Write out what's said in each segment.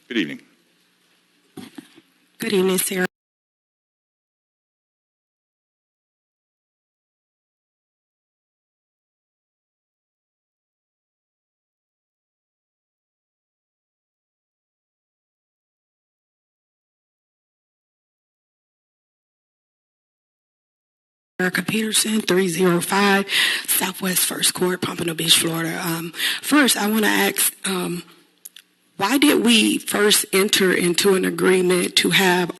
Good evening. Good evening, Sarah. Erica Peterson, 305 Southwest First Court, Pompano Beach, Florida. First, I want to ask, why did we first enter into an agreement to have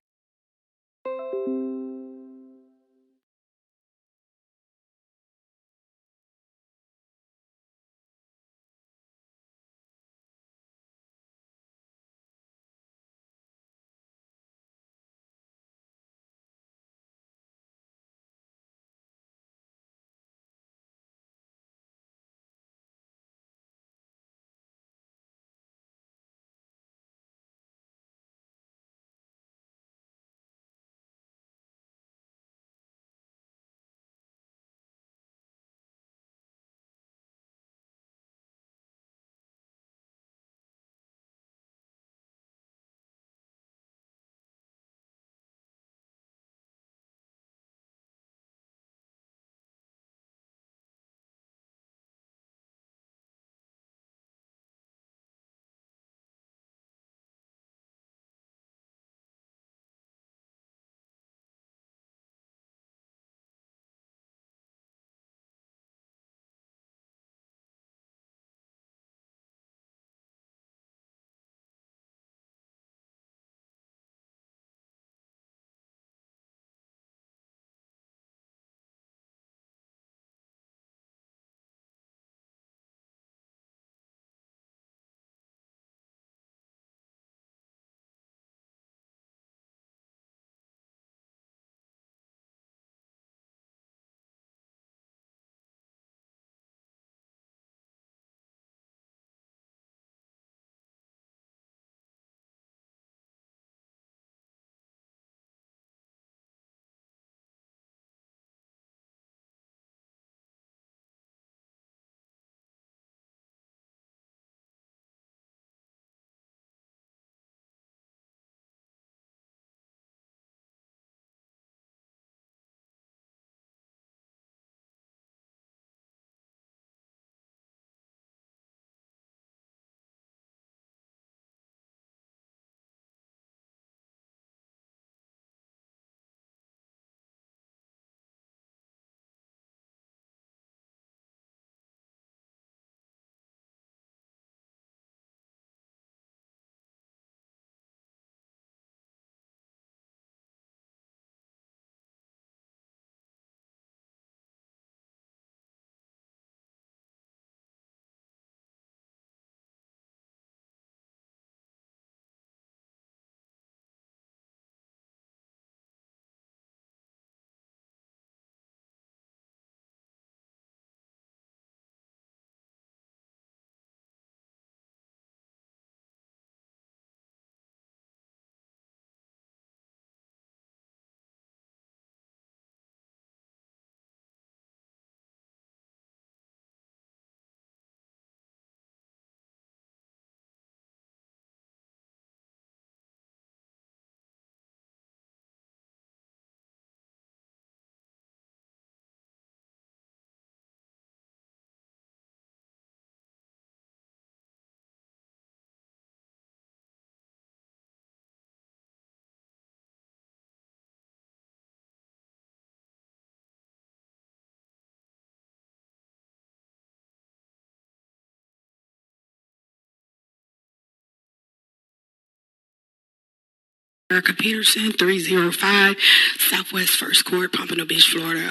Erica Peterson, 305 Southwest First Court, Pompano Beach, Florida.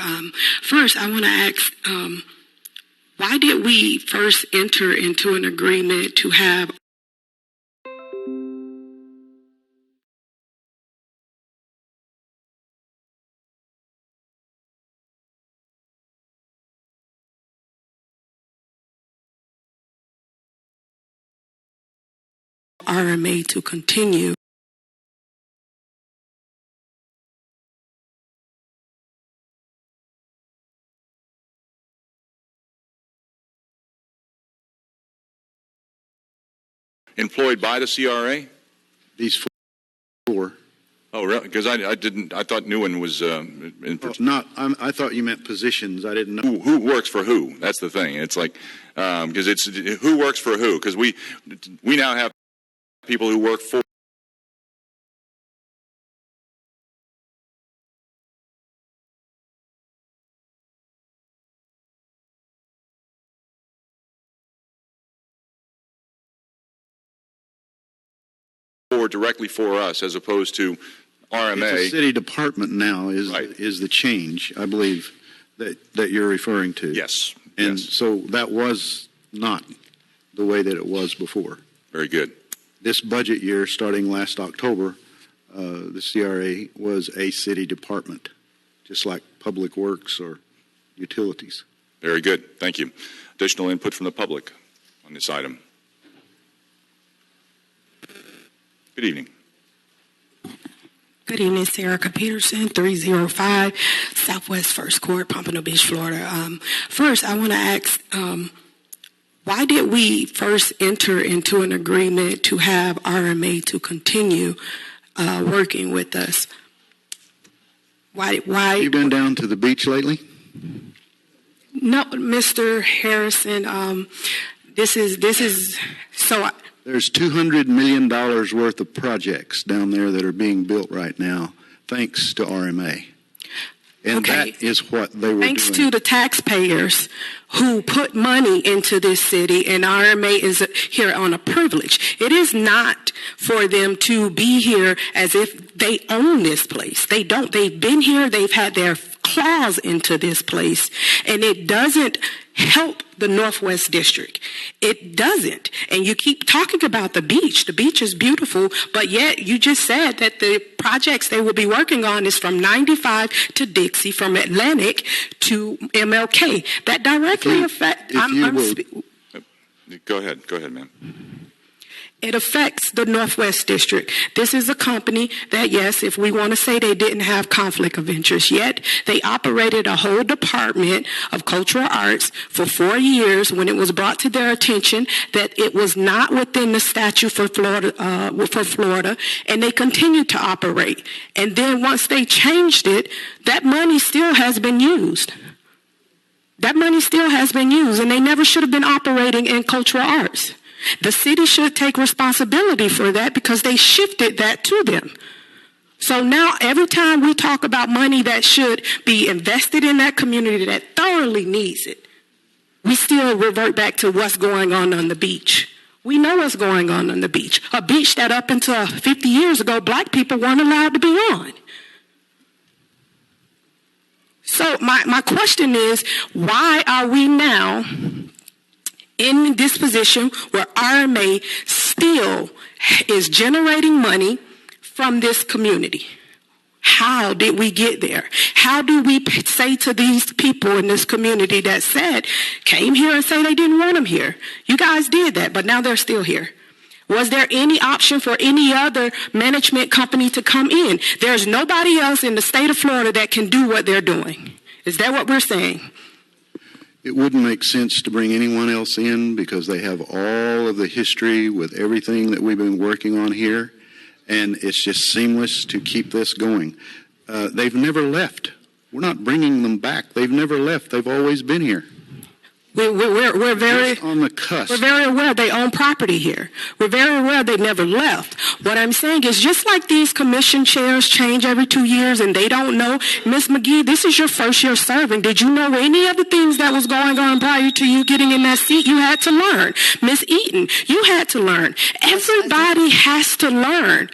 First, I want to ask, why did we first enter into an agreement to have RMA to continue? Employed by the CRA? These four. Oh, really? Because I didn't. I thought Newen was in. I thought you meant positions. I didn't know. Who works for who? That's the thing. It's like because it's who works for who. Because we now have people who work for. Directly for us, as opposed to RMA. It's a city department now is the change, I believe, that you're referring to. Yes. And yes. So that was not the way that it was before. Very good. This budget year, starting last October, the CRA was a city department, just like Public Works or utilities. Very good. Thank you. Additional input from the public on this item. Good evening. Good evening, Sarah Peterson, 305 Southwest First Court, Pompano Beach, Florida. First, I want to ask, why did we first enter into an agreement to have RMA to continue working with us? Why? You been down to the beach lately? No, Mr. Harrison. This is so. There's $200 million worth of projects down there that are being built right now, thanks to RMA. And okay. That is what they were thanks doing. to the taxpayers who put money into this city, and RMA is here on a privilege. It is not for them to be here as if they own this place. They don't. They've been here. They've had their claws into this place, and it doesn't help the Northwest District. It doesn't. And you keep talking about the beach. The beach is beautiful, but yet you just said that the projects they will be working on is from 95 to Dixie, from Atlantic to MLK. That directly affects... Go ahead, ma'am. It affects the Northwest District. This is a company that, yes, if we want to say they didn't have conflict of interest, yet they operated a whole department of cultural arts for 4 years when it was brought to their attention that it was not within the statute for Florida, and they continued to operate. And then once they changed it, that money still has been used. That money still has been used, and they never should have been operating in cultural arts. The city should take responsibility for that because they shifted that to them. So now every time we talk about money that should be invested in that community that thoroughly needs it, we still revert back to what's going on the beach. We know what's going on the beach. A beach that up until 50 years ago, black people weren't allowed to be on. So my question is, why are we now in this position where RMA still is generating money from this community? How did we get there? How do we say to these people in this community that came here and say they didn't want them here? You guys did that, but now they're still here. Was there any option for any other management company to come in? There's nobody else in the state of Florida that can do what they're doing. Is that what we're saying? It wouldn't make sense to bring anyone else in because they have all of the history with everything that we've been working on here, and it's just seamless to keep this going. They've never left. We're not bringing them back. They've never left. They've always been here. We're very just on the cusp. We're very aware they own property here. We're very aware they never left. What I'm saying is, just like these commission chairs change every 2 years and they don't know, Ms. McGee, this is your first year serving. Did you know any of the things that was going on prior to you getting in that seat? You had to learn. Ms. Eaton, you had to learn. Everybody has to learn.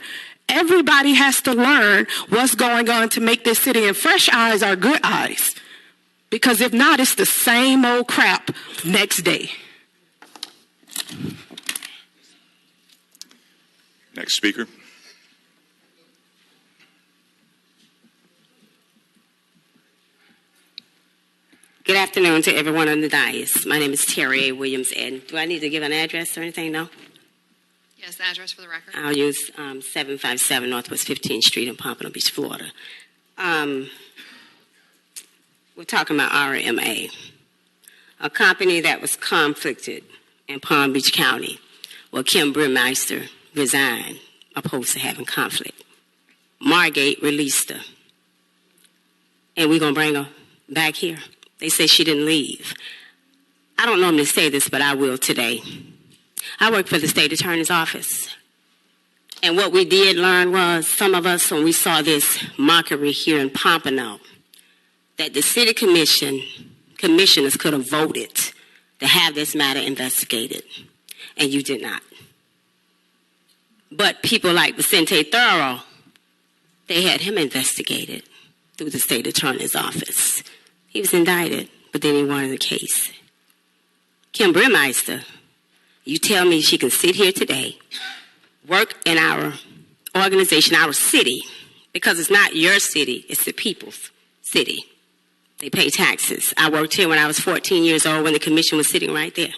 Everybody has to learn what's going on to make this city, and fresh eyes are good eyes. Because if not, it's the same old crap next day. Next speaker. Good afternoon to everyone on the dais. My name is Terry A. Williams, and do I need to give an address or anything? No? Yes, the address for the record. I'll use 757 Northwest 15th Street in Pompano Beach, Florida. We're talking about RMA, a company that was conflicted in Palm Beach County. Well, Kim Burmeister resigned opposed to having conflict. Margate released her. And we're going to bring her back here. They say she didn't leave. I don't normally say this, but I will today. I work for the state attorney's office. And what we did learn was, some of us, when we saw this mockery here in Pompano, that the city commissioners could have voted to have this matter investigated, and you did not. But people like Vicente Thorough, they had him investigated through the state attorney's office. He was indicted, but then he won the case. Kim Brimeister, you tell me she can sit here today, work in our organization, our city, because it's not your city, it's the people's city. They pay taxes. I worked here when I was 14 years old when the commission was sitting right there,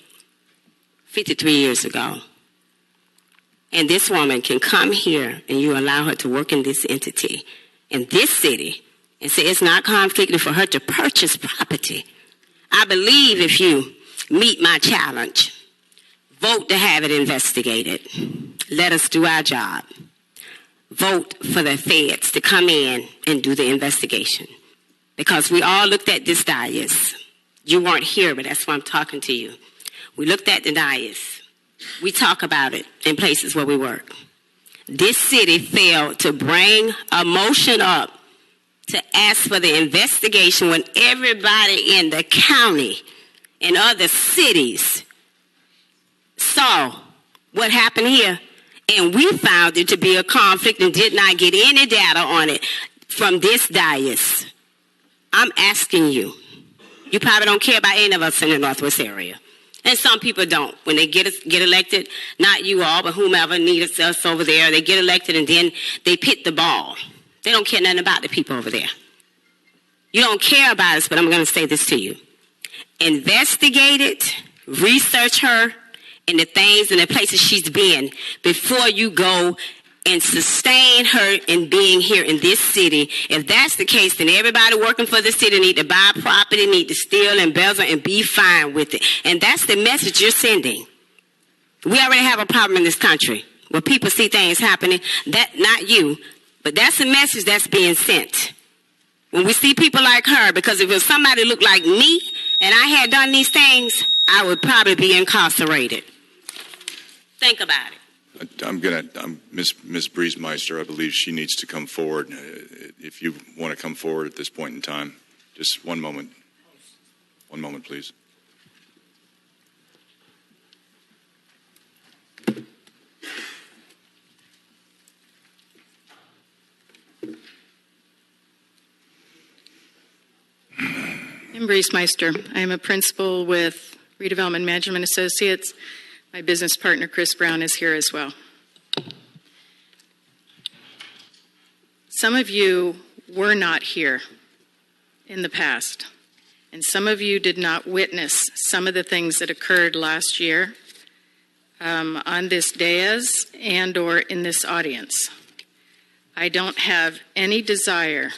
53 years ago. And this woman can come here and you allow her to work in this entity, in this city, and say it's not conflicted for her to purchase property. I believe if you meet my challenge, vote to have it investigated. Let us do our job. Vote for the feds to come in and do the investigation. Because we all looked at this dais. You weren't here, but that's why I'm talking to you. We looked at the dais. We talk about it in places where we work. This city failed to bring a motion up to ask for the investigation when everybody in the county and other cities saw what happened here. And we found it to be a conflict and did not get any data on it from this dais. I'm asking you. You probably don't care about any of us in the Northwest area. And some people don't. When they get elected, not you all, but whomever needs us over there, they get elected and then they pit the ball. They don't care nothing about the people over there. You don't care about us, but I'm going to say this to you. Investigate it, research her, and the things and the places she's been before you go and sustain her in being here in this city. If that's the case, then everybody working for the city need to buy property, need to steal, embezzle, and be fine with it. And that's the message you're sending. We already have a problem in this country where people see things happening, that not you, but that's the message that's being sent. When we see people like her, because if it was somebody who looked like me and I had done these things, I would probably be incarcerated. Think about it. Ms. Briesmeister, I believe she needs to come forward. If you want to come forward at this point in time, just one moment. One moment, please. I'm Briesmeister. I am a principal with Redevelopment Management Associates. My business partner, Chris Brown, is here as well. Some of you were not here in the past, and some of you did not witness some of the things that occurred last year on this dais and or in this audience. I don't have any desire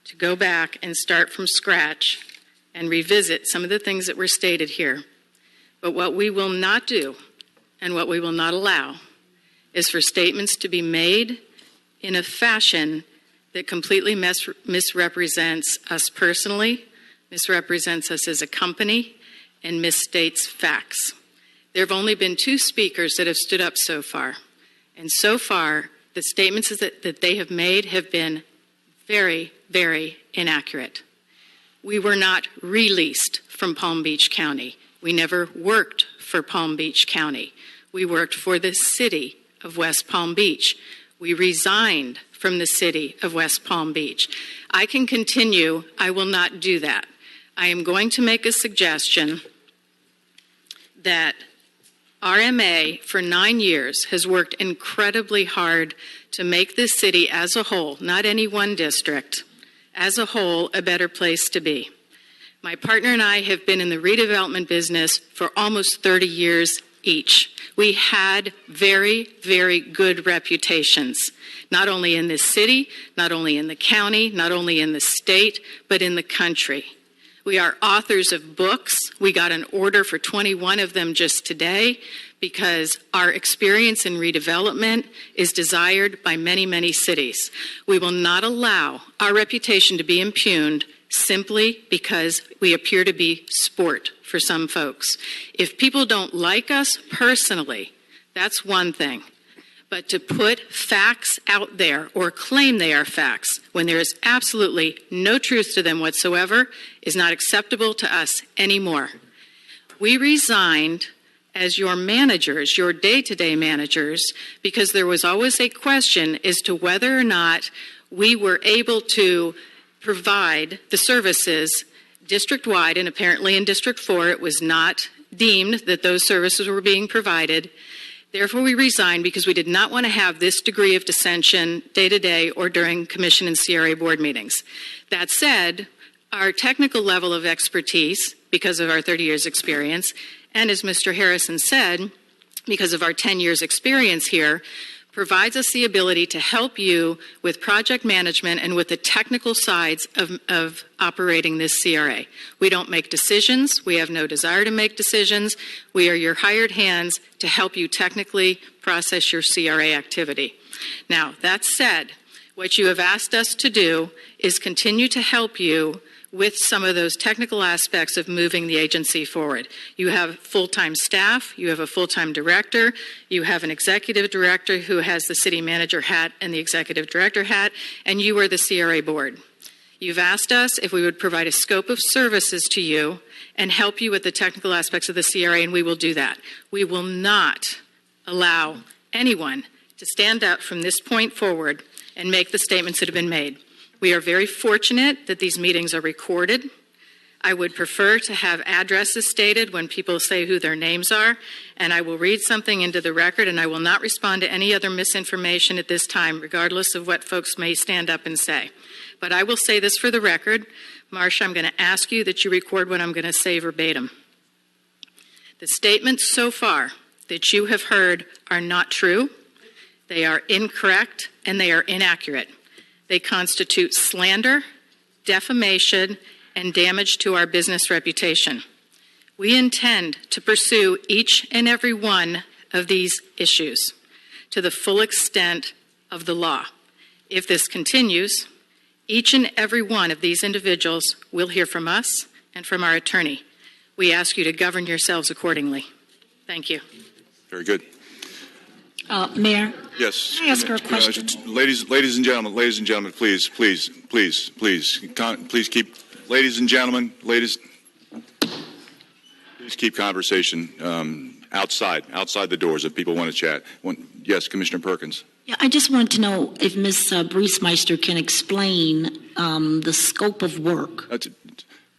to go back and start from scratch and revisit some of the things that were stated here. But what we will not do and what we will not allow is for statements to be made in a fashion that completely misrepresents us personally, misrepresents us as a company, and misstates facts. There have only been 2 speakers that have stood up so far. And so far, the statements that they have made have been very, very inaccurate. We were not released from Palm Beach County. We never worked for Palm Beach County. We worked for the city of West Palm Beach. We resigned from the city of West Palm Beach. I can continue. I will not do that. I am going to make a suggestion that RMA for 9 years has worked incredibly hard to make this city as a whole, not any one district, as a whole, a better place to be. My partner and I have been in the redevelopment business for almost 30 years each. We had very, very good reputations, not only in this city, not only in the county, not only in the state, but in the country. We are authors of books. We got an order for 21 of them just today because our experience in redevelopment is desired by many, many cities. We will not allow our reputation to be impugned simply because we appear to be sport for some folks. If people don't like us personally, that's one thing. But to put facts out there or claim they are facts when there is absolutely no truth to them whatsoever is not acceptable to us anymore. We resigned as your managers, your day-to-day managers, because there was always a question as to whether or not we were able to provide the services district-wide, and apparently in District 4 it was not deemed that those services were being provided. Therefore, we resigned because we did not want to have this degree of dissension day-to-day or during Commission and CRA board meetings. That said, our technical level of expertise, because of our 30 years experience, and as Mr. Harrison said, because of our 10 years experience here, provides us the ability to help you with project management and with the technical sides of operating this CRA. We don't make decisions. We have no desire to make decisions. We are your hired hands to help you technically process your CRA activity. Now, that said, what you have asked us to do is continue to help you with some of those technical aspects of moving the agency forward. You have full-time staff, you have a full-time director, you have an executive director who has the city manager hat and the executive director hat, and you are the CRA board. You've asked us if we would provide a scope of services to you and help you with the technical aspects of the CRA, and we will do that. We will not allow anyone to stand up from this point forward and make the statements that have been made. We are very fortunate that these meetings are recorded. I would prefer to have addresses stated when people say who their names are, and I will read something into the record, and I will not respond to any other misinformation at this time, regardless of what folks may stand up and say. But I will say this for the record. Marcia, I'm going to ask you that you record what I'm going to say verbatim. The statements so far that you have heard are not true, they are incorrect, and they are inaccurate. They constitute slander, defamation, and damage to our business reputation. We intend to pursue each and every one of these issues to the full extent of the law. If this continues, each and every one of these individuals will hear from us and from our attorney. We ask you to govern yourselves accordingly. Thank you. Very good. Mayor? Yes. Can I ask her a question? Ladies and gentlemen, please keep, ladies and gentlemen, please keep conversation outside the doors if people want to chat. Yes, Commissioner Perkins. Yeah, I just wanted to know if Ms. Briesmeister can explain the scope of work.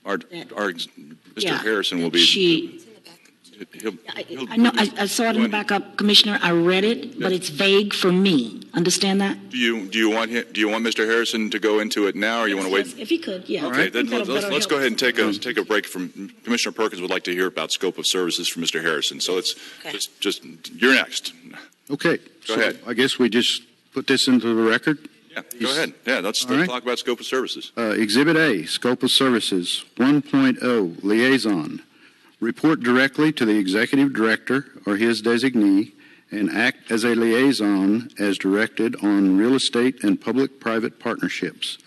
Mr. Harrison will be. I know. I saw it in the backup, Commissioner. I read it, but it's vague for me. Understand that? Do you want Mr. Harrison to go into it now, or you want to wait? If he could, yeah. Okay, then let's go ahead and take a break. From Commissioner Perkins would like to hear about scope of services from Mr. Harrison. So let's just you're next. Okay. Go ahead. I guess we just put this into the record. Yeah, go ahead. Yeah, let's talk about scope of services. Exhibit A, scope of services 1.0, liaison. Report directly to the executive director or his designee and act as a liaison as directed on real estate and public-private partnerships,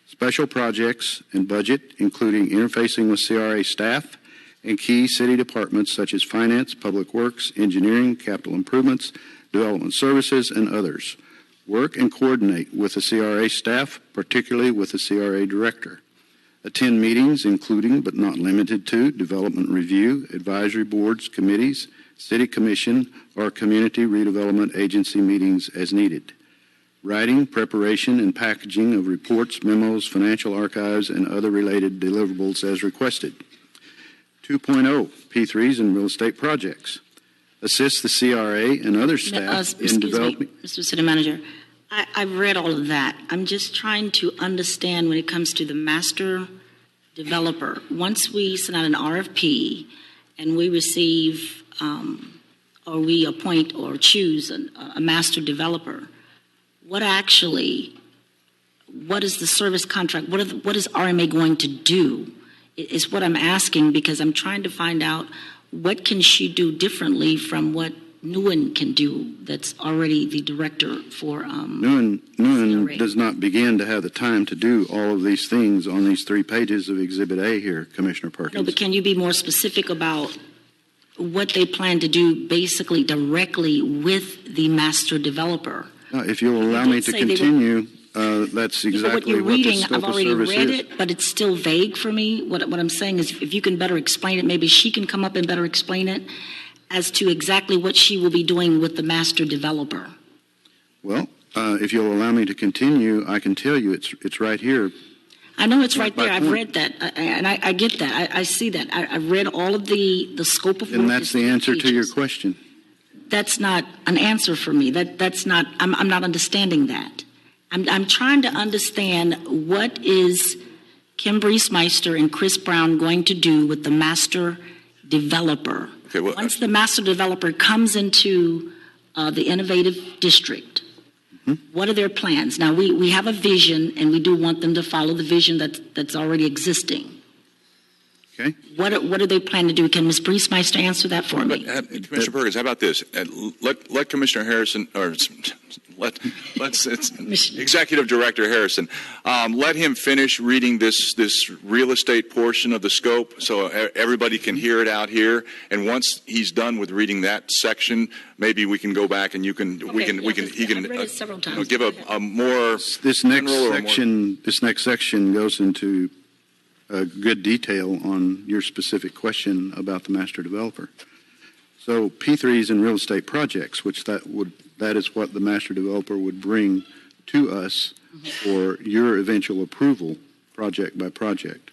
special projects and budget, including interfacing with CRA staff and key city departments such as finance, public works, engineering, capital improvements, development services, and others. Work and coordinate with the CRA staff, particularly with the CRA director. Attend meetings, including but not limited to development review, advisory boards, committees, city commission, or community redevelopment agency meetings as needed. Writing, preparation, and packaging of reports, memos, financial archives, and other related deliverables as requested. 2.0, P3s and real estate projects. Assist the CRA and other staff in developing. Mr. City Manager, I've read all of that. I'm just trying to understand when it comes to the master developer. Once we send out an RFP and we receive or we appoint or choose a master developer, what is the service contract? What is RMA going to do is what I'm asking, because I'm trying to find out what can she do differently from what Nguyen can do that's already the director for Nguyen CRA. does not begin to have the time to do all of these things on these 3 pages of Exhibit A here, Commissioner Perkins. No, but can you be more specific about what they plan to do basically directly with the master developer? If you'll allow did me to say they would- continue, that's What exactly you're what the reading, scope I've of already service read is. it, but it's still vague for me. What I'm saying is, if you can better explain it, maybe she can come up and better explain it as to exactly what she will be doing with the master developer. Well, if you'll allow me to continue, I can tell you it's right here. I know it's right Point by there. I've point. read that, and I get that. I see that. I've read all of the scope of work. And that's is the 3 answer to your pages. question. That's not an answer for me. That's not. I'm not understanding that. I'm trying to understand what is Kim Briesmeister and Chris Brown going to do with the master developer. Okay, well, Once the master developer comes into the innovative district, what are their plans? Now, we have a vision, and we do want them to follow the vision that's already existing. Okay? What do they plan to do? Can Ms. Briesmeister answer that for me? Commissioner Perkins, how about this? Let Commissioner Harrison, or let's Executive Director Harrison, let him finish reading this real estate portion of the scope, so everybody can hear it out here. And once he's done with reading that section, maybe we can go back and he can I've read it several times. give a more This next general or more- section goes into good detail on your specific question about the master developer. So P3s and real estate projects, which that is what the master developer would bring to us for your eventual approval, project by project.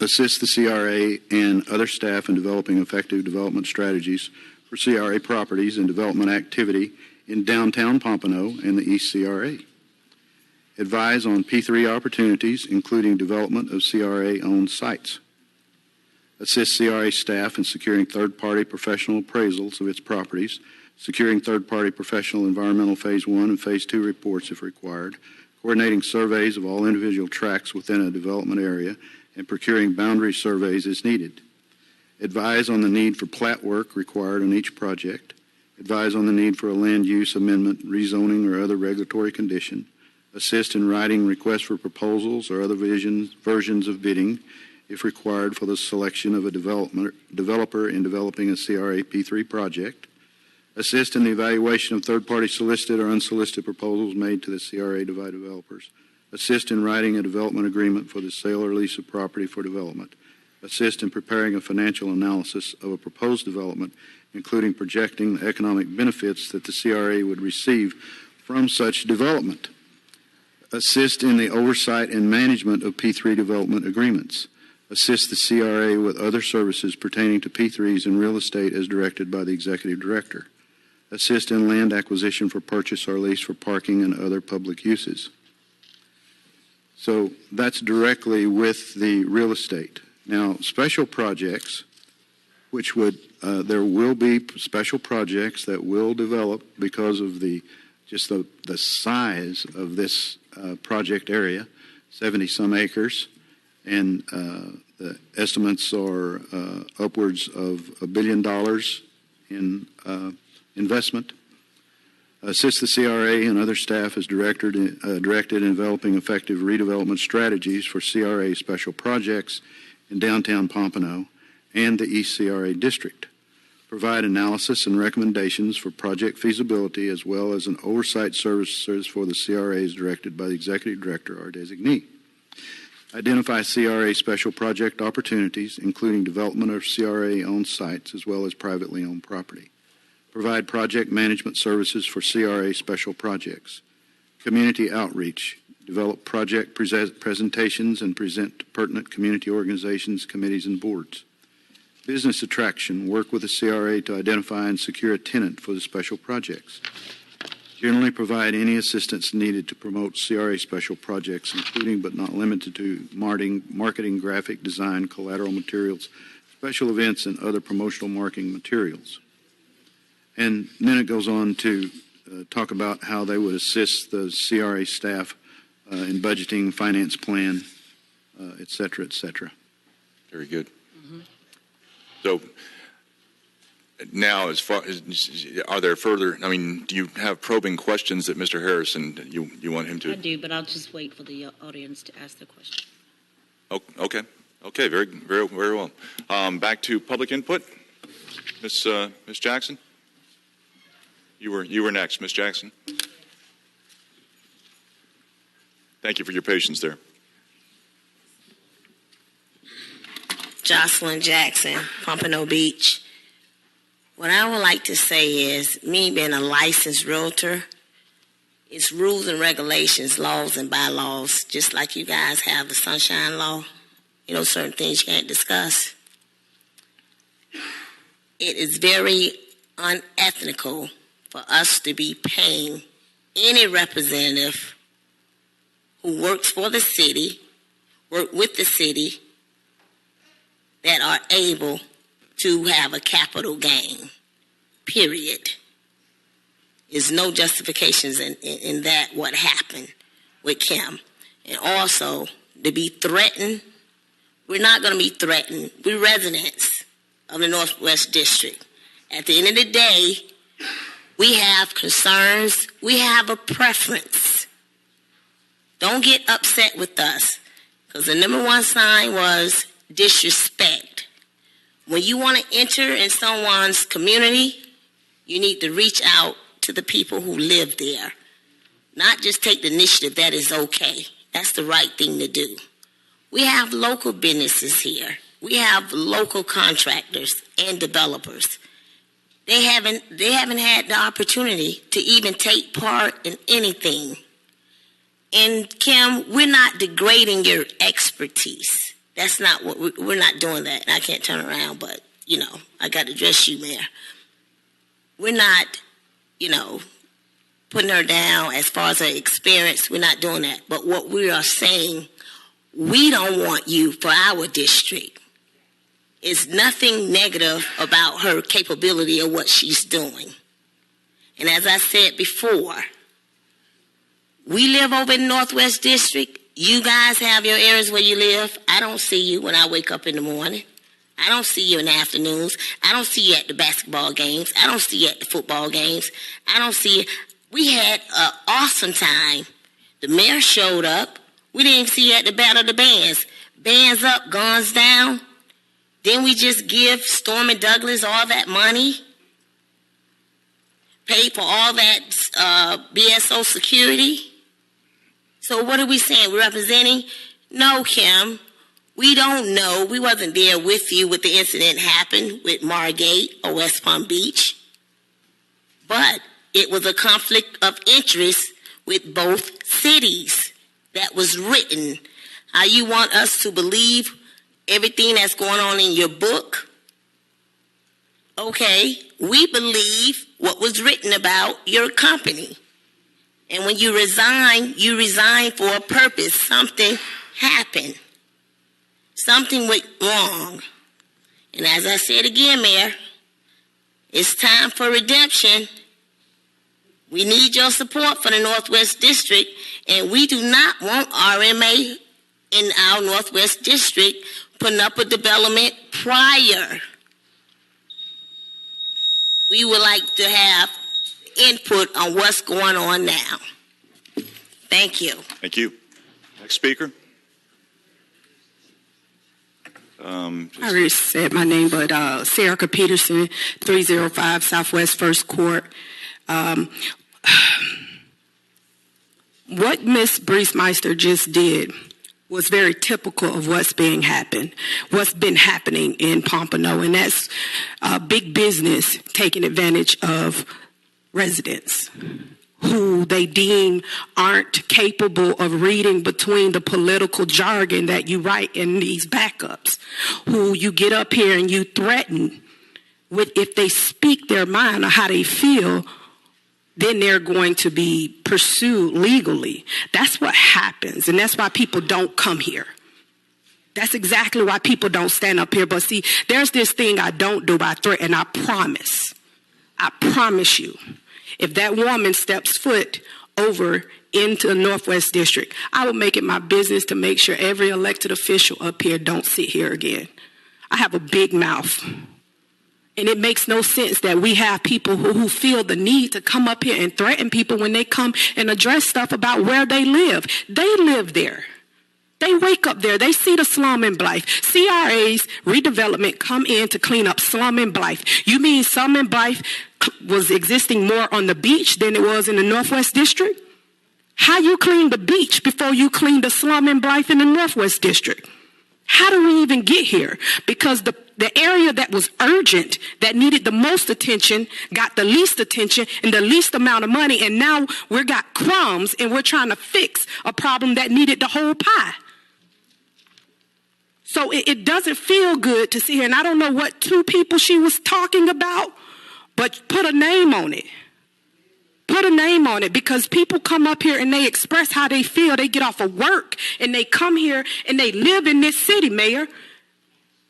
Assist the CRA and other staff in developing effective development strategies for CRA properties and development activity in downtown Pompano and the East CRA. Advise on P3 opportunities, including development of CRA-owned sites. Assist CRA staff in securing third-party professional appraisals of its properties, securing third-party professional environmental Phase 1 and Phase 2 reports if required, coordinating surveys of all individual tracts within a development area, and procuring boundary surveys as needed. Advise on the need for plat work required on each project. Advise on the need for a land use amendment, rezoning, or other regulatory condition. Assist in writing requests for proposals or other versions of bidding, if required, for the selection of a developer in developing a CRA P3 project. Assist in the evaluation of third-party solicited or unsolicited proposals made to the CRA developers. Assist in writing a development agreement for the sale or lease of property for development. Assist in preparing a financial analysis of a proposed development, including projecting the economic benefits that the CRA would receive from such development. Assist in the oversight and management of P3 development agreements. Assist the CRA with other services pertaining to P3s and real estate as directed by the Executive Director. Assist in land acquisition for purchase or lease for parking and other public uses. So that's directly with the real estate. Now, special projects, which would, there will be special projects that will develop because of the size of this project area, 70-some acres, and the estimates are upwards of $1 billion in investment. Assist the CRA and other staff as directed in developing effective redevelopment strategies for CRA special projects in downtown Pompano and the East CRA District. Provide analysis and recommendations for project feasibility as well as an oversight services for the CRAs directed by the Executive Director or designee. Identify CRA special project opportunities, including development of CRA-owned sites as well as privately owned property. Provide project management services for CRA special projects. Community outreach. Develop project presentations and present to pertinent community organizations, committees, and boards. Business attraction. Work with the CRA to identify and secure a tenant for the special projects. Generally provide any assistance needed to promote CRA special projects, including but not limited to marketing, graphic design, collateral materials, special events, and other promotional marketing materials. And then it goes on to talk about how they would assist the CRA staff in budgeting, finance plan, et cetera, et cetera. Very good. So now, as far as, are there further, I mean, do you have probing questions that Mr. Harrison, you want him to? I do, but I'll just wait for the audience to ask the question. Oh, okay, very well. Back to public input. Miss Jackson? You were next, Miss Jackson. Thank you for your patience there. Jocelyn Jackson, Pompano Beach. What I would like to say is, me being a licensed realtor, it's rules and regulations, laws and bylaws, just like you guys have the Sunshine Law. You know, certain things you can't discuss. It is very unethical for us to be paying any representative who works for the city, work with the city, that are able to have a capital gain, period. There's no justifications in that, what happened with Kim. And also, to be threatened, we're not going to be threatened. We're residents of the Northwest District. At the end of the day, we have concerns. We have a preference. Don't get upset with us, because the number one sign was disrespect. When you want to enter in someone's community, you need to reach out to the people who live there. Not just take the initiative. That is okay. That's the right thing to do. We have local businesses here. We have local contractors and developers. They haven't had the opportunity to even take part in anything. And Kim, we're not degrading your expertise. That's not what we're not doing that. And I can't turn around, but I got to address you, Mayor. We're not, putting her down as far as her experience. We're not doing that. But what we are saying, we don't want you for our district. It's nothing negative about her capability of what she's doing. And as I said before, we live over in the Northwest District. You guys have your areas where you live. I don't see you when I wake up in the morning. I don't see you in the afternoons. I don't see you at the basketball games. I don't see you at the football games. I don't see you. We had an awesome time. The mayor showed up. We didn't even see you at the Battle of the Bands. Bands up, guns down. Then we just give Stormy Douglas all that money. Pay for all that BSO security. So what are we saying? We're representing? No, Kim. We don't know. We wasn't there with you when the incident happened with Margate or West Palm Beach. But it was a conflict of interest with both cities that was written. How you want us to believe everything that's going on in your book? Okay, we believe what was written about your company. And when you resign for a purpose. Something happened. Something went wrong. And as I said again, Mayor, it's time for redemption. We need your support for the Northwest District, and we do not want RMA in our Northwest District putting up a development prior. We would like to have input on what's going on now. Thank you. Thank you. Next speaker. I already said my name, but Serica Peterson, 305 Southwest First Court. What Ms. Briesmeister just did was very typical of what's been happening in Pompano, and that's big business taking advantage of residents who they deem aren't capable of reading between the political jargon that you write in these backups, who you get up here and you threaten with, if they speak their mind or how they feel, then they're going to be pursued legally. That's what happens, and that's why people don't come here. That's exactly why people don't stand up here. But see, there's this thing I don't do by threat, and I promise you, if that woman steps foot over into the Northwest District. I will make it my business to make sure every elected official up here don't sit here again. I have a big mouth. And it makes no sense that we have people who feel the need to come up here and threaten people when they come and address stuff about where they live. They live there. They wake up there. They see the slum in Blythe. CRA's redevelopment come in to clean up slum in Blythe. You mean slum in Blythe was existing more on the beach than it was in the Northwest District? How you clean the beach before you clean the slum in Blythe in the Northwest District? How do we even get here? Because the area that was urgent, that needed the most attention, got the least attention and the least amount of money, and now we got crumbs and we're trying to fix a problem that needed the whole pie. So it doesn't feel good to see her, and I don't know what two people she was talking about, but put a name on it. Put a name on it, because people come up here and they express how they feel. They get off of work and they come here and they live in this city, Mayor.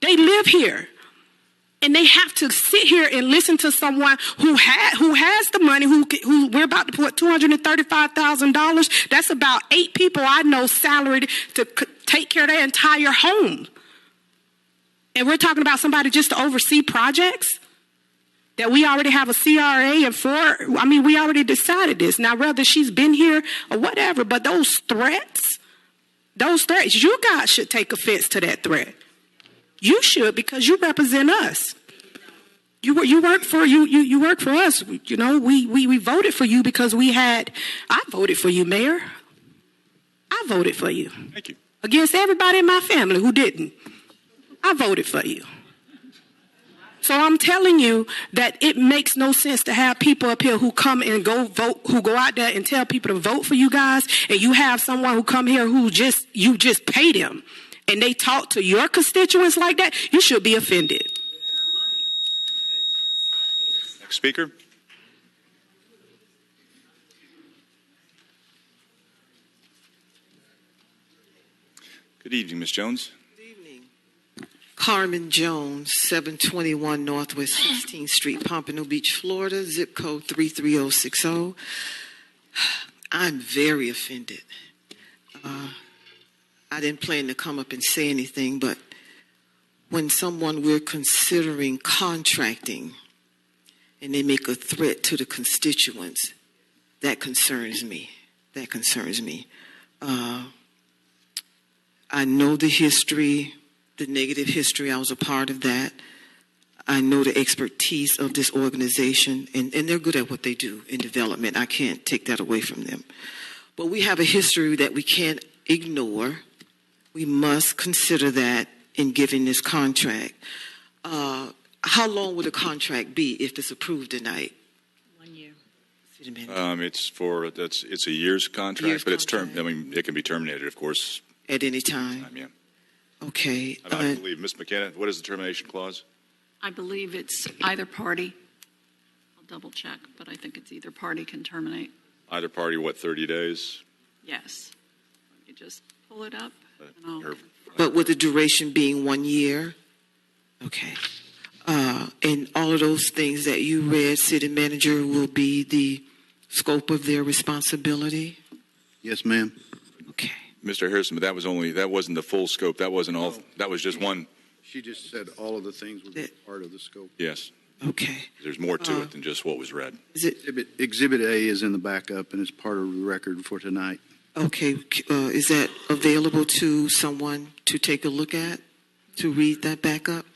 They live here. And they have to sit here and listen to someone who has the money, who we're about to put $235,000. That's about 8 people I know salaried to take care of their entire home. And we're talking about somebody just to oversee projects? That we already have a CRA and we already decided this. Now, whether she's been here or whatever, but those threats, you guys should take offense to that threat. You should, because you represent us. You work for us. You know, we voted for you because I voted for you, Mayor. I voted for you. Thank you. Against everybody in my family who didn't. I voted for you. So I'm telling you that it makes no sense to have people up here who come and go vote, who go out there and tell people to vote for you guys, and you have someone who come here who you just pay them, and they talk to your constituents like that. You should be offended. Next speaker. Good evening, Ms. Jones. Carmen Jones, 721 Northwest 16th Street, Pompano Beach, Florida, zip code 33060. I'm very offended. I didn't plan to come up and say anything, but when someone we're considering contracting and they make a threat to the constituents, that concerns me. That concerns me. I know the history, the negative history. I was a part of that. I know the expertise of this organization, and they're good at what they do in development. I can't take that away from them. But we have a history that we can't ignore. We must consider that in giving this contract. How long would a contract be if it's approved tonight? 1 year. It's a year's contract, but it's it can be terminated, of course. At any time? Yeah. Okay. I believe, Ms. McKenna, what is the termination clause? I believe it's either party. I'll double check, but I think it's either party can terminate. Either party, 30 days? Yes. Let me just pull it up. But with the duration being 1 year? Okay. And all of those things that you read, City Manager, will be the scope of their responsibility? Yes, ma'am. Okay. Mr. Harrison, but that wasn't the full scope. That wasn't all. That was just one. She just said all of the things would be part of the scope. Yes. Okay. There's more to it than just what was read. Is it Exhibit A is in the backup, and it's part of the record for tonight. okay? Is that available to someone to take a look at, to read that backup?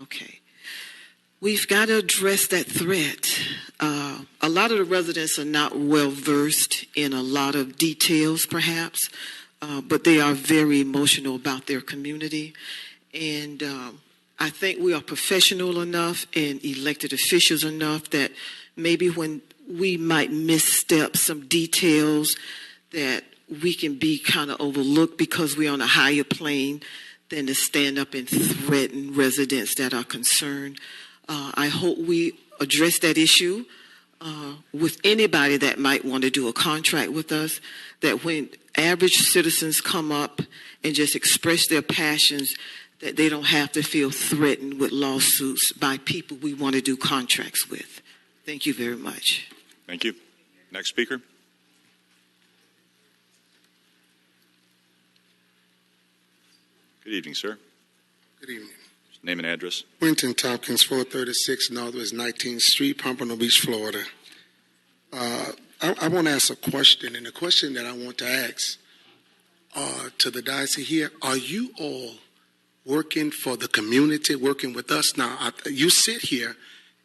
Okay. We've got to address that threat. A lot of the residents are not well versed in a lot of details, perhaps, but they are very emotional about their community. And I think we are professional enough and elected officials enough that maybe when we might misstep some details that we can be kind of overlooked because we're on a higher plane than to stand up and threaten residents that are concerned. I hope we address that issue with anybody that might want to do a contract with us, that when average citizens come up and just express their passions, that they don't have to feel threatened with lawsuits by people we want to do contracts with. Thank you very much. Thank you. Next speaker. Good evening, sir. Good evening. Name and address. Quentin Tompkins, 436 Northwest 19th Street, Pompano Beach, Florida. I want to ask a question, and the question that I want to ask to the diocese here, are you all working for the community, working with us? Now, you sit here,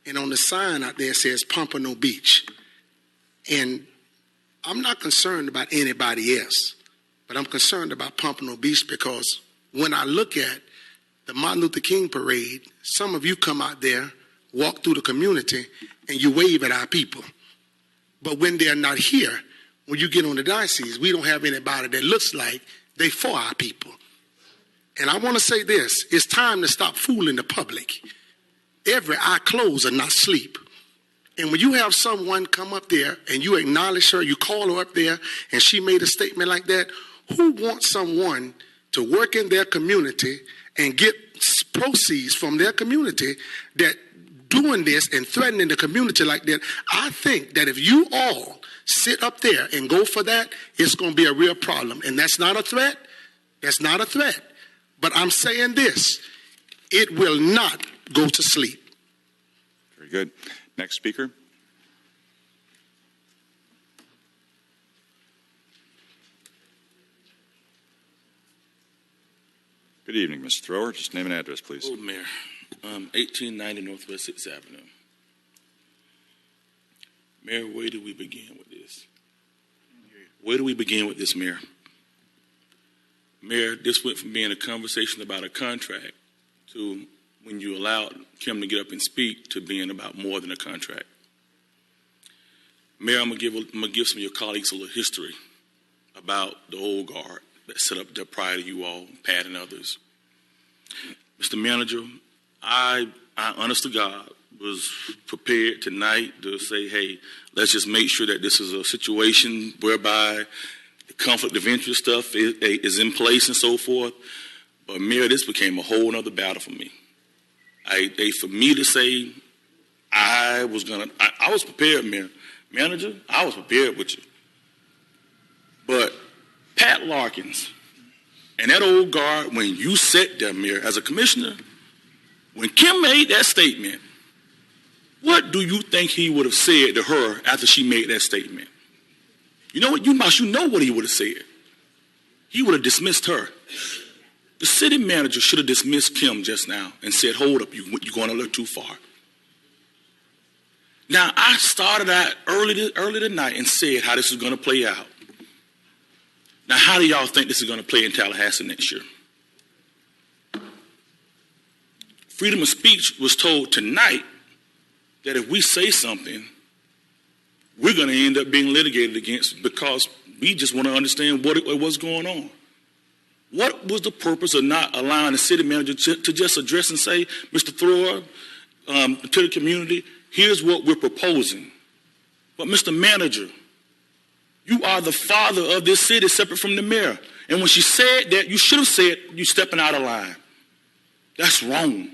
and on the sign out there says Pompano Beach, and I'm not concerned about anybody else, but I'm concerned about Pompano Beach because when I look at the Martin Luther King parade, some of you come out there, walk through the community, and you wave at our people. But when they're not here, when you get on the diocese, we don't have anybody that looks like they for our people. And I want to say this, it's time to stop fooling the public. Every eye closed and not sleep. And when you have someone come up there and you acknowledge her, you call her up there, and she made a statement like that, who wants someone to work in their community and get proceeds from their community that doing this and threatening the community like that? I think that if you all sit up there and go for that, it's going to be a real problem. And that's not a threat. That's not a threat. But I'm saying this, it will not go to sleep. Very good. Next speaker. Good evening, Mr. Thrower. Just name and address, please. Old Mayor, 1890 Northwest 6th Avenue. Mayor, where do we begin with this? Where do we begin with this, Mayor? Mayor, this went from being a conversation about a contract to when you allowed Kim to get up and speak to being about more than a contract. Mayor, I'm gonna give some of your colleagues a little history about the old guard that set up there prior to you all, Pat and others. Mr. Manager, I honest to God, was prepared tonight to say, hey, let's just make sure that this is a situation whereby the conflict of interest stuff is in place and so forth. But Mayor, this became a whole other battle for me. For me to say I was prepared, Mayor. Manager, I was prepared with you. But Pat Larkins and that old guard, when you sat there, Mayor, as a commissioner, when Kim made that statement, what do you think he would have said to her after she made that statement? You know what? You know what he would have said. He would have dismissed her. The city manager should have dismissed Kim just now and said, hold up, you're going a little too far. Now, I started out early tonight and said how this is going to play out. Now, how do y'all think this is going to play in Tallahassee next year? Freedom of speech was told tonight that if we say something, we're going to end up being litigated against because we just want to understand what's going on. What was the purpose of not allowing the city manager to just address and say, Mr. Thrower, to the community, here's what we're proposing. But Mr. Manager, you are the father of this city separate from the mayor. And when she said that, you should have said you're stepping out of line. That's wrong.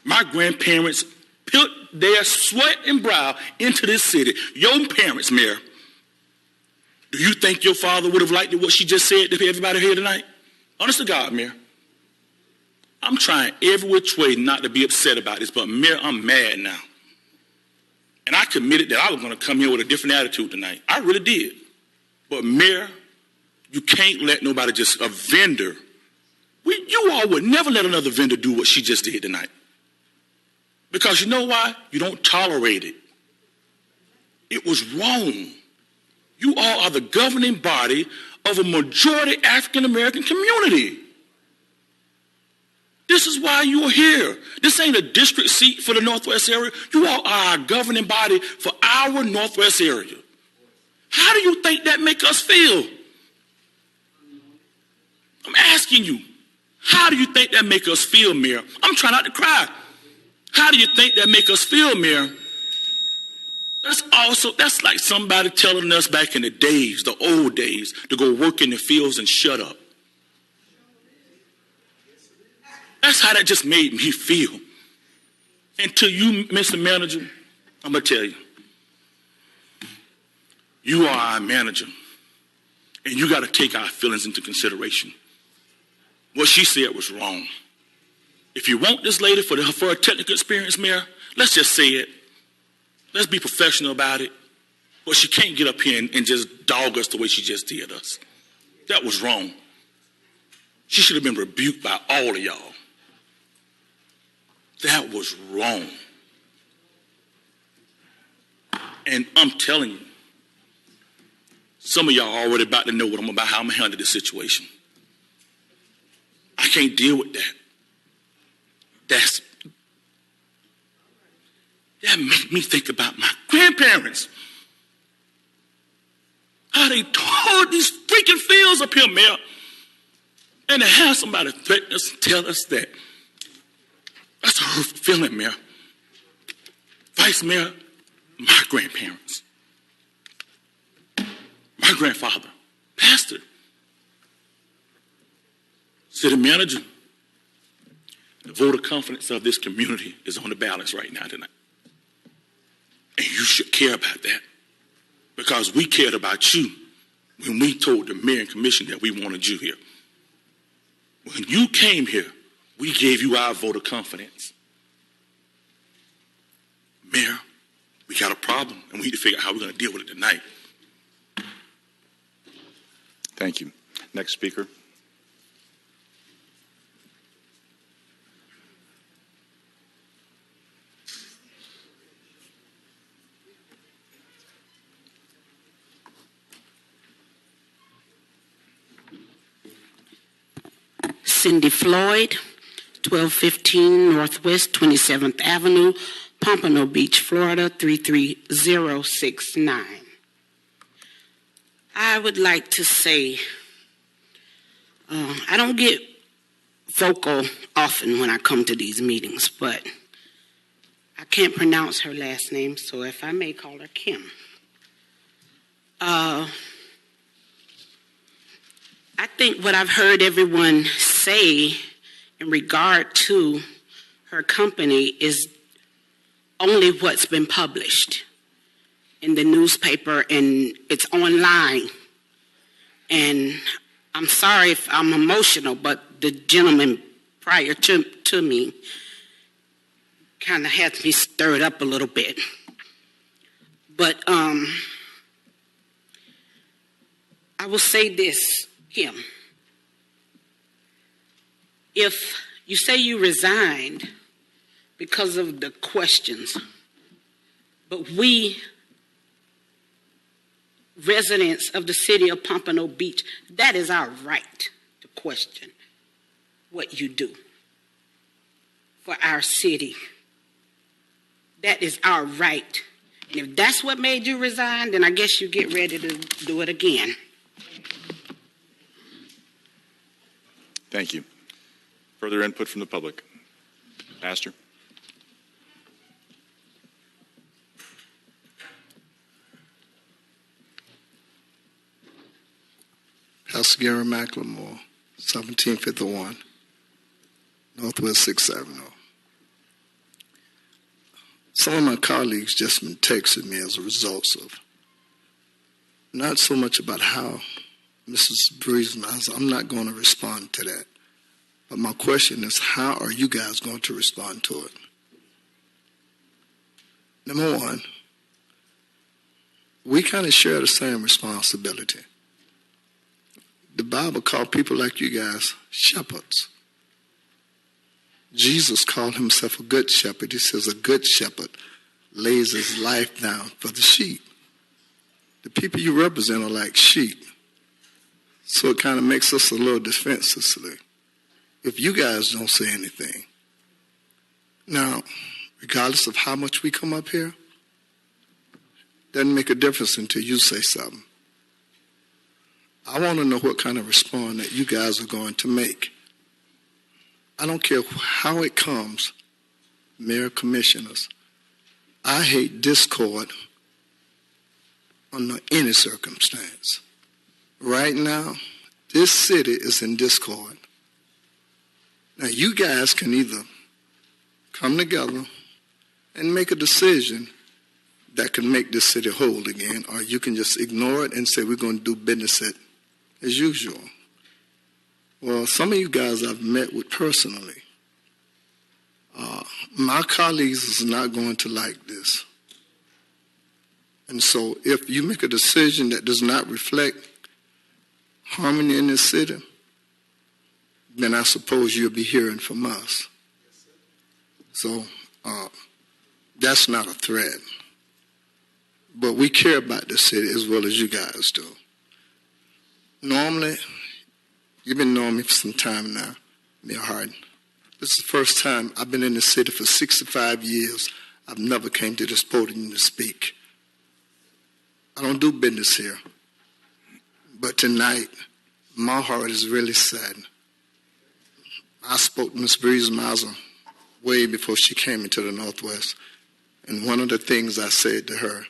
My grandparents put their sweat and brow into this city. Your parents, Mayor, do you think your father would have liked what she just said to everybody here tonight? Honest to God, Mayor. I'm trying every which way not to be upset about this, but Mayor, I'm mad now. And I committed that I was going to come here with a different attitude tonight. I really did. But Mayor, you can't let nobody a vendor. You all would never let another vendor do what she just did tonight. Because you know why? You don't tolerate it. It was wrong. You all are the governing body of a majority African American community. This is why you are here. This ain't a district seat for the Northwest area. You all are our governing body for our Northwest area. How do you think that make us feel? I'm asking you, how do you think that make us feel, Mayor? I'm trying not to cry. How do you think that make us feel, Mayor? That's like somebody telling us back in the days, the old days, to go work in the fields and shut up. That's how that just made me feel. And to you, Mr. Manager, I'm going to tell you, you are our manager, and you got to take our feelings into consideration. what she said was wrong. If you want this lady for her technical experience, Mayor, let's just say it. Let's be professional about it. But she can't get up here and just dog us the way she just did us. That was wrong. She should have been rebuked by all of y'all. That was wrong. And I'm telling you, some of y'all are already about to know what how I'm going to handle this situation. I can't deal with that. That made me think about my grandparents. How they tore these freaking fields up here, Mayor. And to have somebody threaten us and tell us that. That's a hurtful feeling, Mayor. Vice Mayor, my grandparents. My grandfather, pastor, city manager. The vote of confidence of this community is on the balance right now tonight. And you should care about that. Because we cared about you when we told the mayor and commission that we wanted you here. When you came here, we gave you our vote of confidence. Mayor, we got a problem, and we need to figure out how we're going to deal with it tonight. Thank you. Next speaker. Cindy Floyd, 1215 Northwest 27th Avenue, Pompano Beach, Florida, 33069. I would like to say, I don't get vocal often when I come to these meetings, but I can't pronounce her last name, so if I may call her Kim. I think what I've heard everyone say in regard to her company is only what's been published in the newspaper, and it's online. And I'm sorry if I'm emotional, but the gentleman prior to me kind of has me stirred up a little bit. But I will say this, Kim. If you say you resigned because of the questions, but we, residents of the city of Pompano Beach, that is our right to question what you do for our city. That is our right. And if that's what made you resign, then I guess you get ready to do it again. Thank you. Further input from the public. Pastor. Pastor Gary McLemore, 1751 Northwest 6th Avenue. Some of my colleagues just been texting me as a result of not so much about how Mrs. Breezen, I'm not going to respond to that. But my question is, how are you guys going to respond to it? Number one, we kind of share the same responsibility. The Bible called people like you guys shepherds. Jesus called himself a good shepherd. He says a good shepherd lays his life down for the sheep. The people you represent are like sheep. So it kind of makes us a little defensive if you guys don't say anything. Now, regardless of how much we come up here, doesn't make a difference until you say something. I want to know what kind of response that you guys are going to make. I don't care how it comes, Mayor, commissioners. I hate discord under any circumstance. Right now, this city is in discord. Now, you guys can either come together and make a decision that can make this city whole again, or you can just ignore it and say we're going to do business as usual. Well, some of you guys I've met with personally. My colleagues is not going to like this. And so if you make a decision that does not reflect harmony in this city, then I suppose you'll be hearing from us. So that's not a threat. But we care about the city as well as you guys do. Normally, you've been knowing me for some time now, Mayor Harden. This is the first time I've been in the city for 65 years. I've never came to this podium to speak. I don't do business here. But tonight, my heart is really sad. I spoke to Ms. Breeze Mauser way before she came into the Northwest. And one of the things I said to her,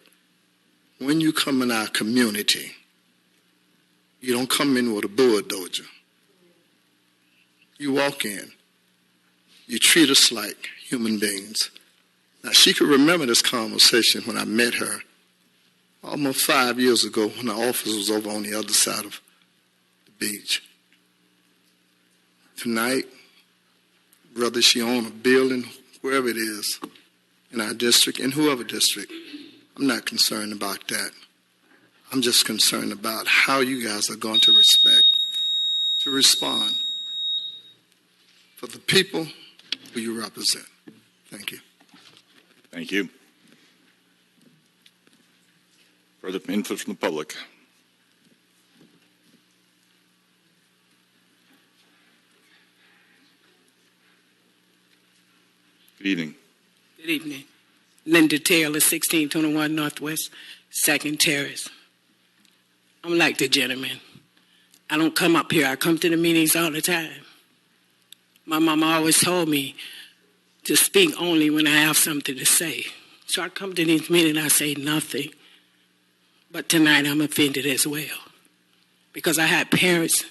when you come in our community, you don't come in with a bulldozer. You walk in. You treat us like human beings. Now, she could remember this conversation when I met her almost 5 years ago when the office was over on the other side of the beach. Tonight, whether she owns a building, wherever it is, in our district, in whoever district, I'm not concerned about that. I'm just concerned about how you guys are going to respond for the people who you represent. Thank you. Thank you. Further input from the public. Good evening. Good evening. Linda Taylor, 1621 Northwest 2nd Terrace. I'm like the gentleman. I don't come up here. I come to the meetings all the time. My mama always told me to speak only when I have something to say. So I come to these meetings and I say nothing. But tonight I'm offended as well. Because I had parents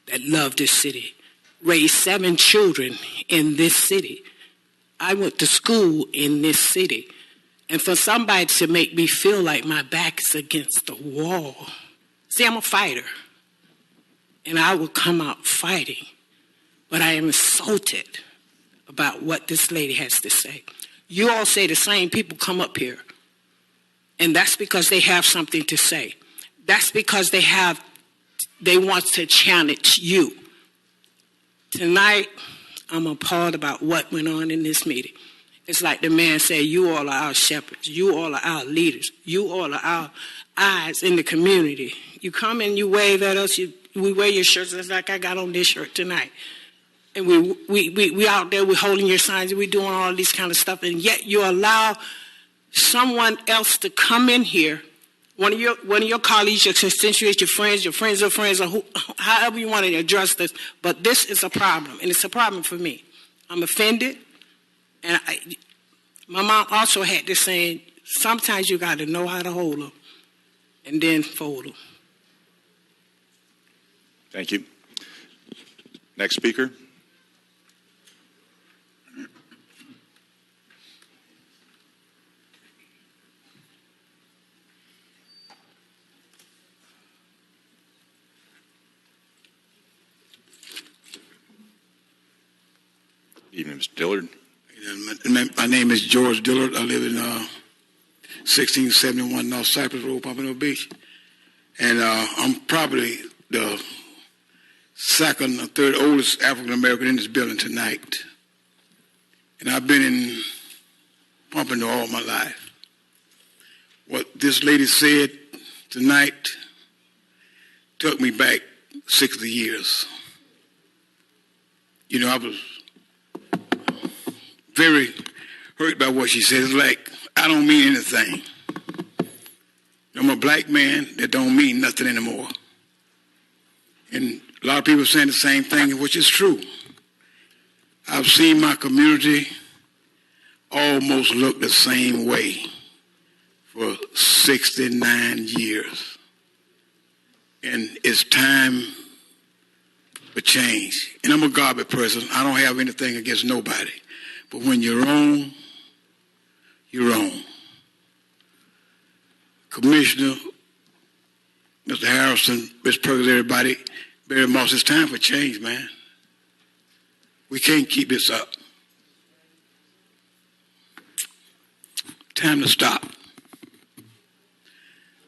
that loved this city, raised 7 children in this city. I went to school in this city. And for somebody to make me feel like my back is against the wall. See, I'm a fighter. And I will come out fighting. But I am insulted about what this lady has to say. You all say the same people come up here. And that's because they have something to say. That's because they want to challenge you. Tonight, I'm appalled about what went on in this meeting. It's like the man said, you all are our shepherds. You all are our leaders. You all are our eyes in the community. You come and you wave at us. We wear your shirts just like I got on this shirt tonight. And we out there, we're holding your signs, and we're doing all this kind of stuff. And yet you allow someone else to come in here, one of your colleagues, your constituents, your friends of friends, or however you want to address this. But this is a problem, and it's a problem for me. I'm offended. And my mom also had this saying, sometimes you got to know how to hold them and then fold them. Thank you. Next speaker. Evening, Mr. Dillard. My name is George Dillard. I live in 1671 North Cypress Road, Pompano Beach. And I'm probably the second or third oldest African American in this building tonight. And I've been in Pompano all my life. What this lady said tonight took me back 60 years. You know, I was very hurt by what she said. It's like, I don't mean anything. I'm a black man that don't mean nothing anymore. And a lot of people are saying the same thing, which is true. I've seen my community almost look the same way for 69 years. And it's time for change. And I'm a garbage person. I don't have anything against nobody. But when you're wrong, you're wrong. Commissioner, Mr. Harrison, Ms. Perkins, everybody, Barry Moss, it's time for change, man. We can't keep this up. Time to stop.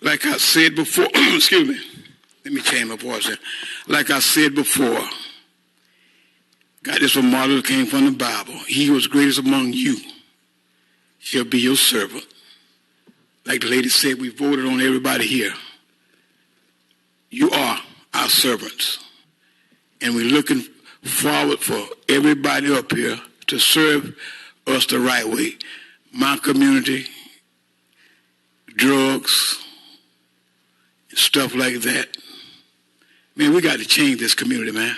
Like I said before, excuse me, let me change my voice here. Like I said before, got this from Martin Luther King from the Bible. He who was greatest among you shall be your servant. Like the lady said, we voted on everybody here. You are our servants. And we're looking forward for everybody up here to serve us the right way. My community, drugs, and stuff like that. Man, we got to change this community, man.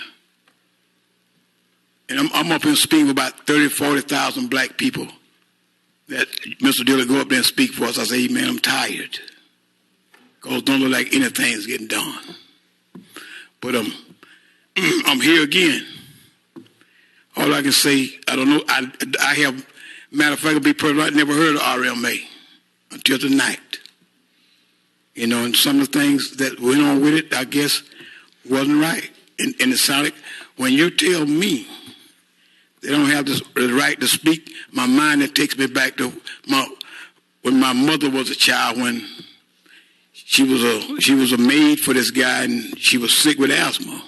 And I'm up here speaking with about 30,000, 40,000 black people that Mr. Dillard go up there and speak for us. I say, man, I'm tired. Because don't look like anything's getting done. But I'm here again. All I can say, I don't know, I have, matter of fact, to be perfect, I never heard of RMA until tonight. You know, and some of the things that went on with it, I guess, wasn't right. And it sounded, when you tell me they don't have the right to speak, my mind, that takes me back to when my mother was a child, when she was a maid for this guy, and she was sick with asthma.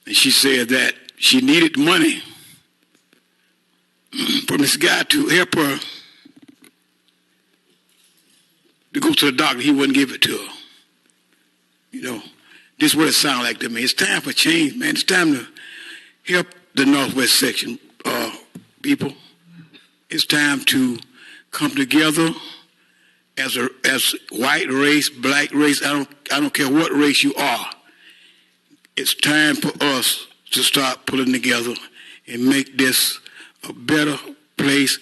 And she said that she needed money from this guy to help her to go to the doctor. He wouldn't give it to her. You know, this is what it sounds like to me. It's time for change, man. It's time to help the Northwest section people. It's time to come together as white race, black race. I don't care what race you are. It's time for us to start pulling together and make this a better place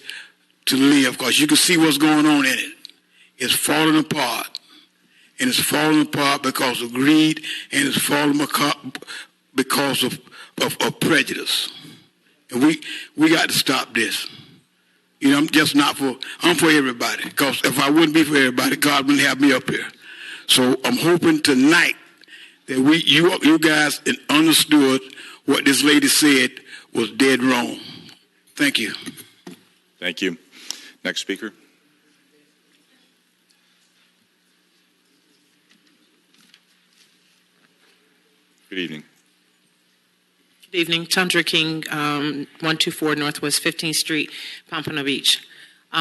to live, because you can see what's going on in it. It's falling apart, and it's falling apart because of greed, and it's falling apart because of prejudice. And we got to stop this. You know, I'm for everybody, because if I wouldn't be for everybody, God wouldn't have me up here. So I'm hoping tonight that you guys understood what this lady said was dead wrong. Thank you. Thank you. Next speaker. Good evening. Good evening. Chandra King, 124 Northwest 15th Street, Pompano Beach.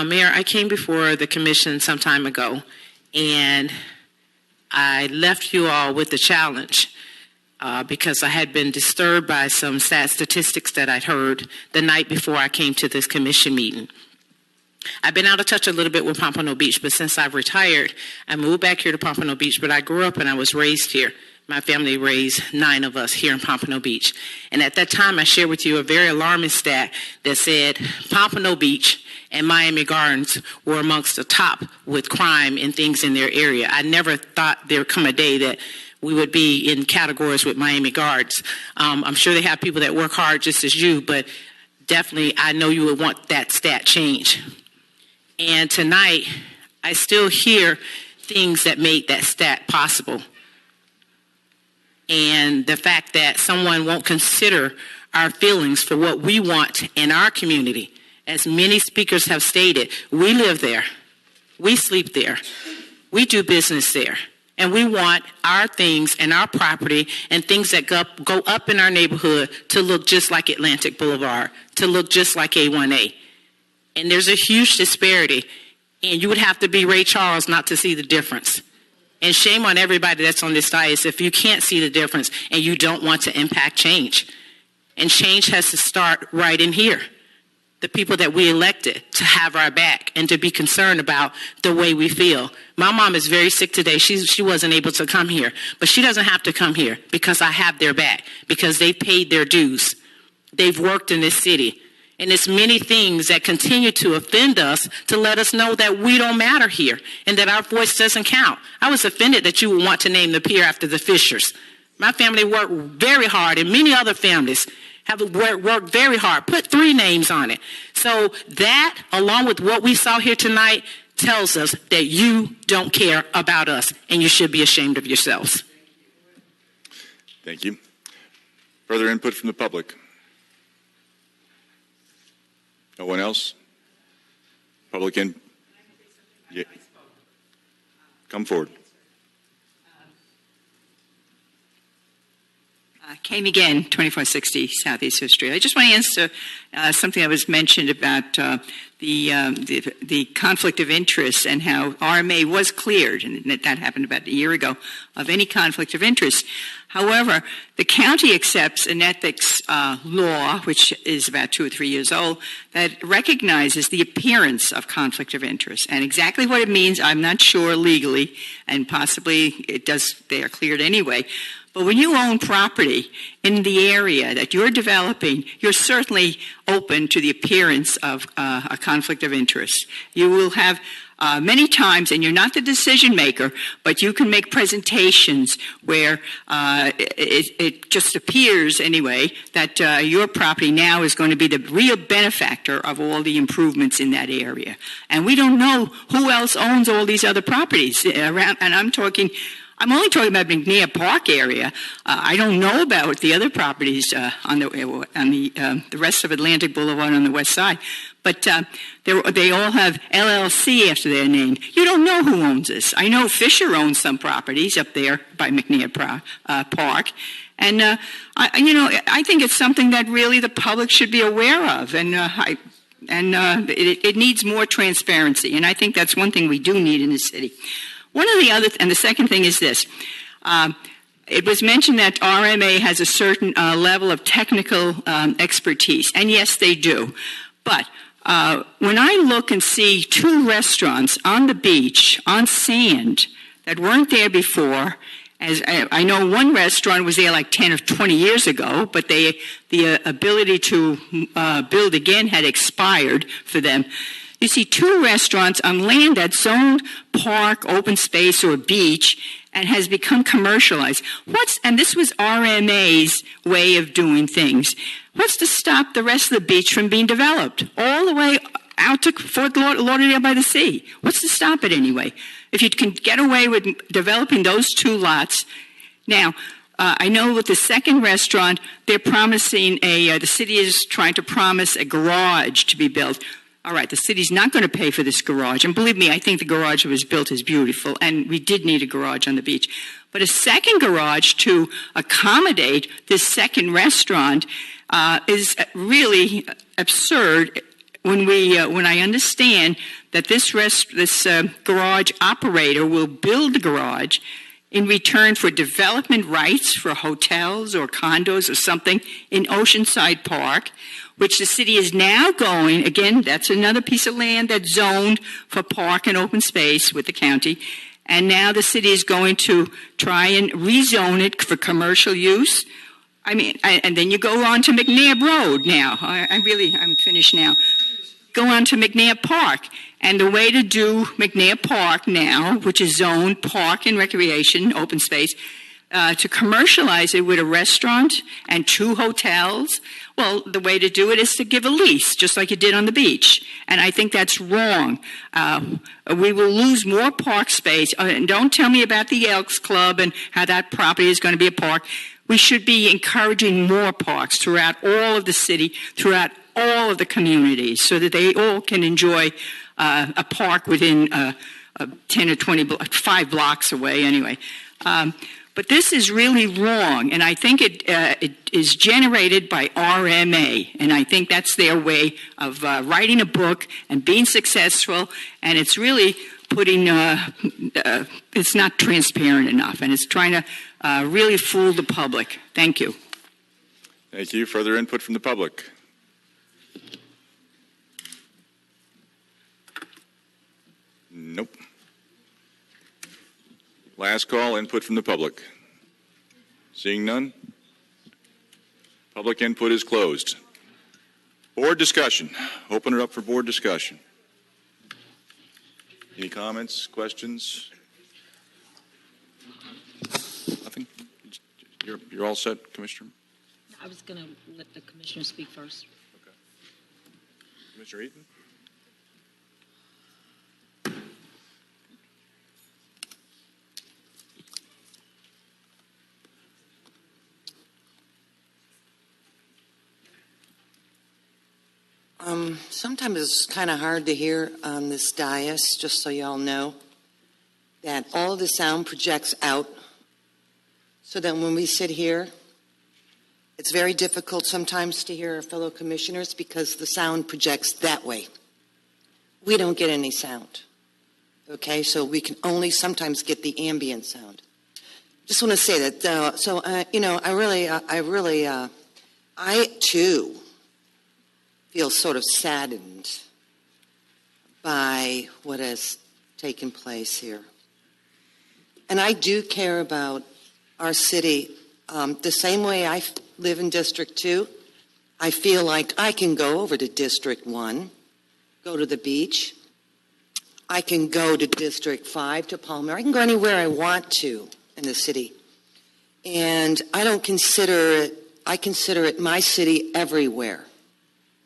Mayor, I came before the commission some time ago, and I left you all with a challenge because I had been disturbed by some sad statistics that I'd heard the night before I came to this commission meeting. I've been out of touch a little bit with Pompano Beach, but since I've retired, I moved back here to Pompano Beach, but I grew up and I was raised here. My family raised 9 of us here in Pompano Beach. And at that time, I shared with you a very alarming stat that said Pompano Beach and Miami Gardens were amongst the top with crime and things in their area. I never thought there would come a day that we would be in categories with Miami Gardens. I'm sure they have people that work hard just as you, but definitely I know you would want that stat change. And tonight, I still hear things that made that stat possible. And the fact that someone won't consider our feelings for what we want in our community. As many speakers have stated, we live there, we sleep there, we do business there, and we want our things and our property and things that go up in our neighborhood to look just like Atlantic Boulevard, to look just like A1A. And there's a huge disparity, and you would have to be Ray Charles not to see the difference. And shame on everybody that's on this dais if you can't see the difference and you don't want to impact change. And change has to start right in here. The people that we elected to have our back and to be concerned about the way we feel. My mom is very sick today. She wasn't able to come here. But she doesn't have to come here because I have their back, because they've paid their dues. They've worked in this city. And it's many things that continue to offend us to let us know that we don't matter here and that our voice doesn't count. I was offended that you would want to name the pier after the Fishers. My family worked very hard, and many other families have worked very hard. Put 3 names on it. So that, along with what we saw here tonight, tells us that you don't care about us, and you should be ashamed of yourselves. Thank you. Further input from the public? No one else? Public in? Yeah. Come forward. Came again, 2460 Southeast Fifth Street. I just want to answer something that was mentioned about the conflict of interest and how RMA was cleared, and that happened about a year ago, of any conflict of interest. However, the county accepts an ethics law, which is about 2 or 3 years old, that recognizes the appearance of conflict of interest. And exactly what it means, I'm not sure legally, and possibly they are cleared anyway. But when you own property in the area that you're developing, you're certainly open to the appearance of a conflict of interest. You will have many times, and you're not the decision maker, but you can make presentations where it just appears anyway that your property now is going to be the real benefactor of all the improvements in that area. And we don't know who else owns all these other properties around, and I'm only talking about McNair Park area. I don't know about the other properties on the rest of Atlantic Boulevard on the west side. But they all have LLC after their name. You don't know who owns this. I know Fisher owns some properties up there by McNair Park. And, I think it's something that really the public should be aware of. And it needs more transparency. And I think that's one thing we do need in the city. And the second thing is this. It was mentioned that RMA has a certain level of technical expertise, and yes, they do. But when I look and see 2 restaurants on the beach, on sand, that weren't there before, as I know one restaurant was there like 10 or 20 years ago, but the ability to build again had expired for them. You see 2 restaurants on land that's zoned park, open space, or beach, and has become commercialized. And this was RMA's way of doing things. What's to stop the rest of the beach from being developed all the way out to Fort Lauderdale by the Sea? What's to stop it anyway? If you can get away with developing those 2 lots. Now, I know with the second restaurant, they're promising the city is trying to promise a garage to be built. All right, the city's not going to pay for this garage. And believe me, I think the garage that was built is beautiful, and we did need a garage on the beach. But a second garage to accommodate this second restaurant is really absurd when I understand that this garage operator will build the garage in return for development rights for hotels or condos or something in Oceanside Park, which the city is now going, again, that's another piece of land that's zoned for park and open space with the county, and now the city is going to try and rezone it for commercial use. And then you go on to McNair Road now. I'm finished now. Go on to McNair Park. And the way to do McNair Park now, which is zoned park and recreation, open space, to commercialize it with a restaurant and 2 hotels, well, the way to do it is to give a lease, just like you did on the beach. And I think that's wrong. We will lose more park space. And don't tell me about the Elks Club and how that property is going to be a park. We should be encouraging more parks throughout all of the city, throughout all of the communities, so that they all can enjoy a park within 10 or 5 blocks away anyway. But this is really wrong, and I think it is generated by RMA, and I think that's their way of writing a book and being successful, and it's really it's not transparent enough, and it's trying to really fool the public. Thank you. Thank you. Further input from the public? Nope. Last call, input from the public. Seeing none, public input is closed. Board discussion. Open it up for board discussion. Any comments, questions? Nothing? You're all set, Commissioner? I was going to let the commissioner speak first. Okay. Commissioner Eaton? Sometimes it's kind of hard to hear on this dais, just so y'all know, that all of the sound projects out, so that when we sit here, it's very difficult sometimes to hear our fellow commissioners because the sound projects that way. We don't get any sound. Okay, so we can only sometimes get the ambient sound. Just want to say that. I too feel sort of saddened by what has taken place here. And I do care about our city the same way I live in District 2. I feel like I can go over to District 1, go to the beach. I can go to District 5, to Palmer. I can go anywhere I want to in the city. And I consider it my city everywhere.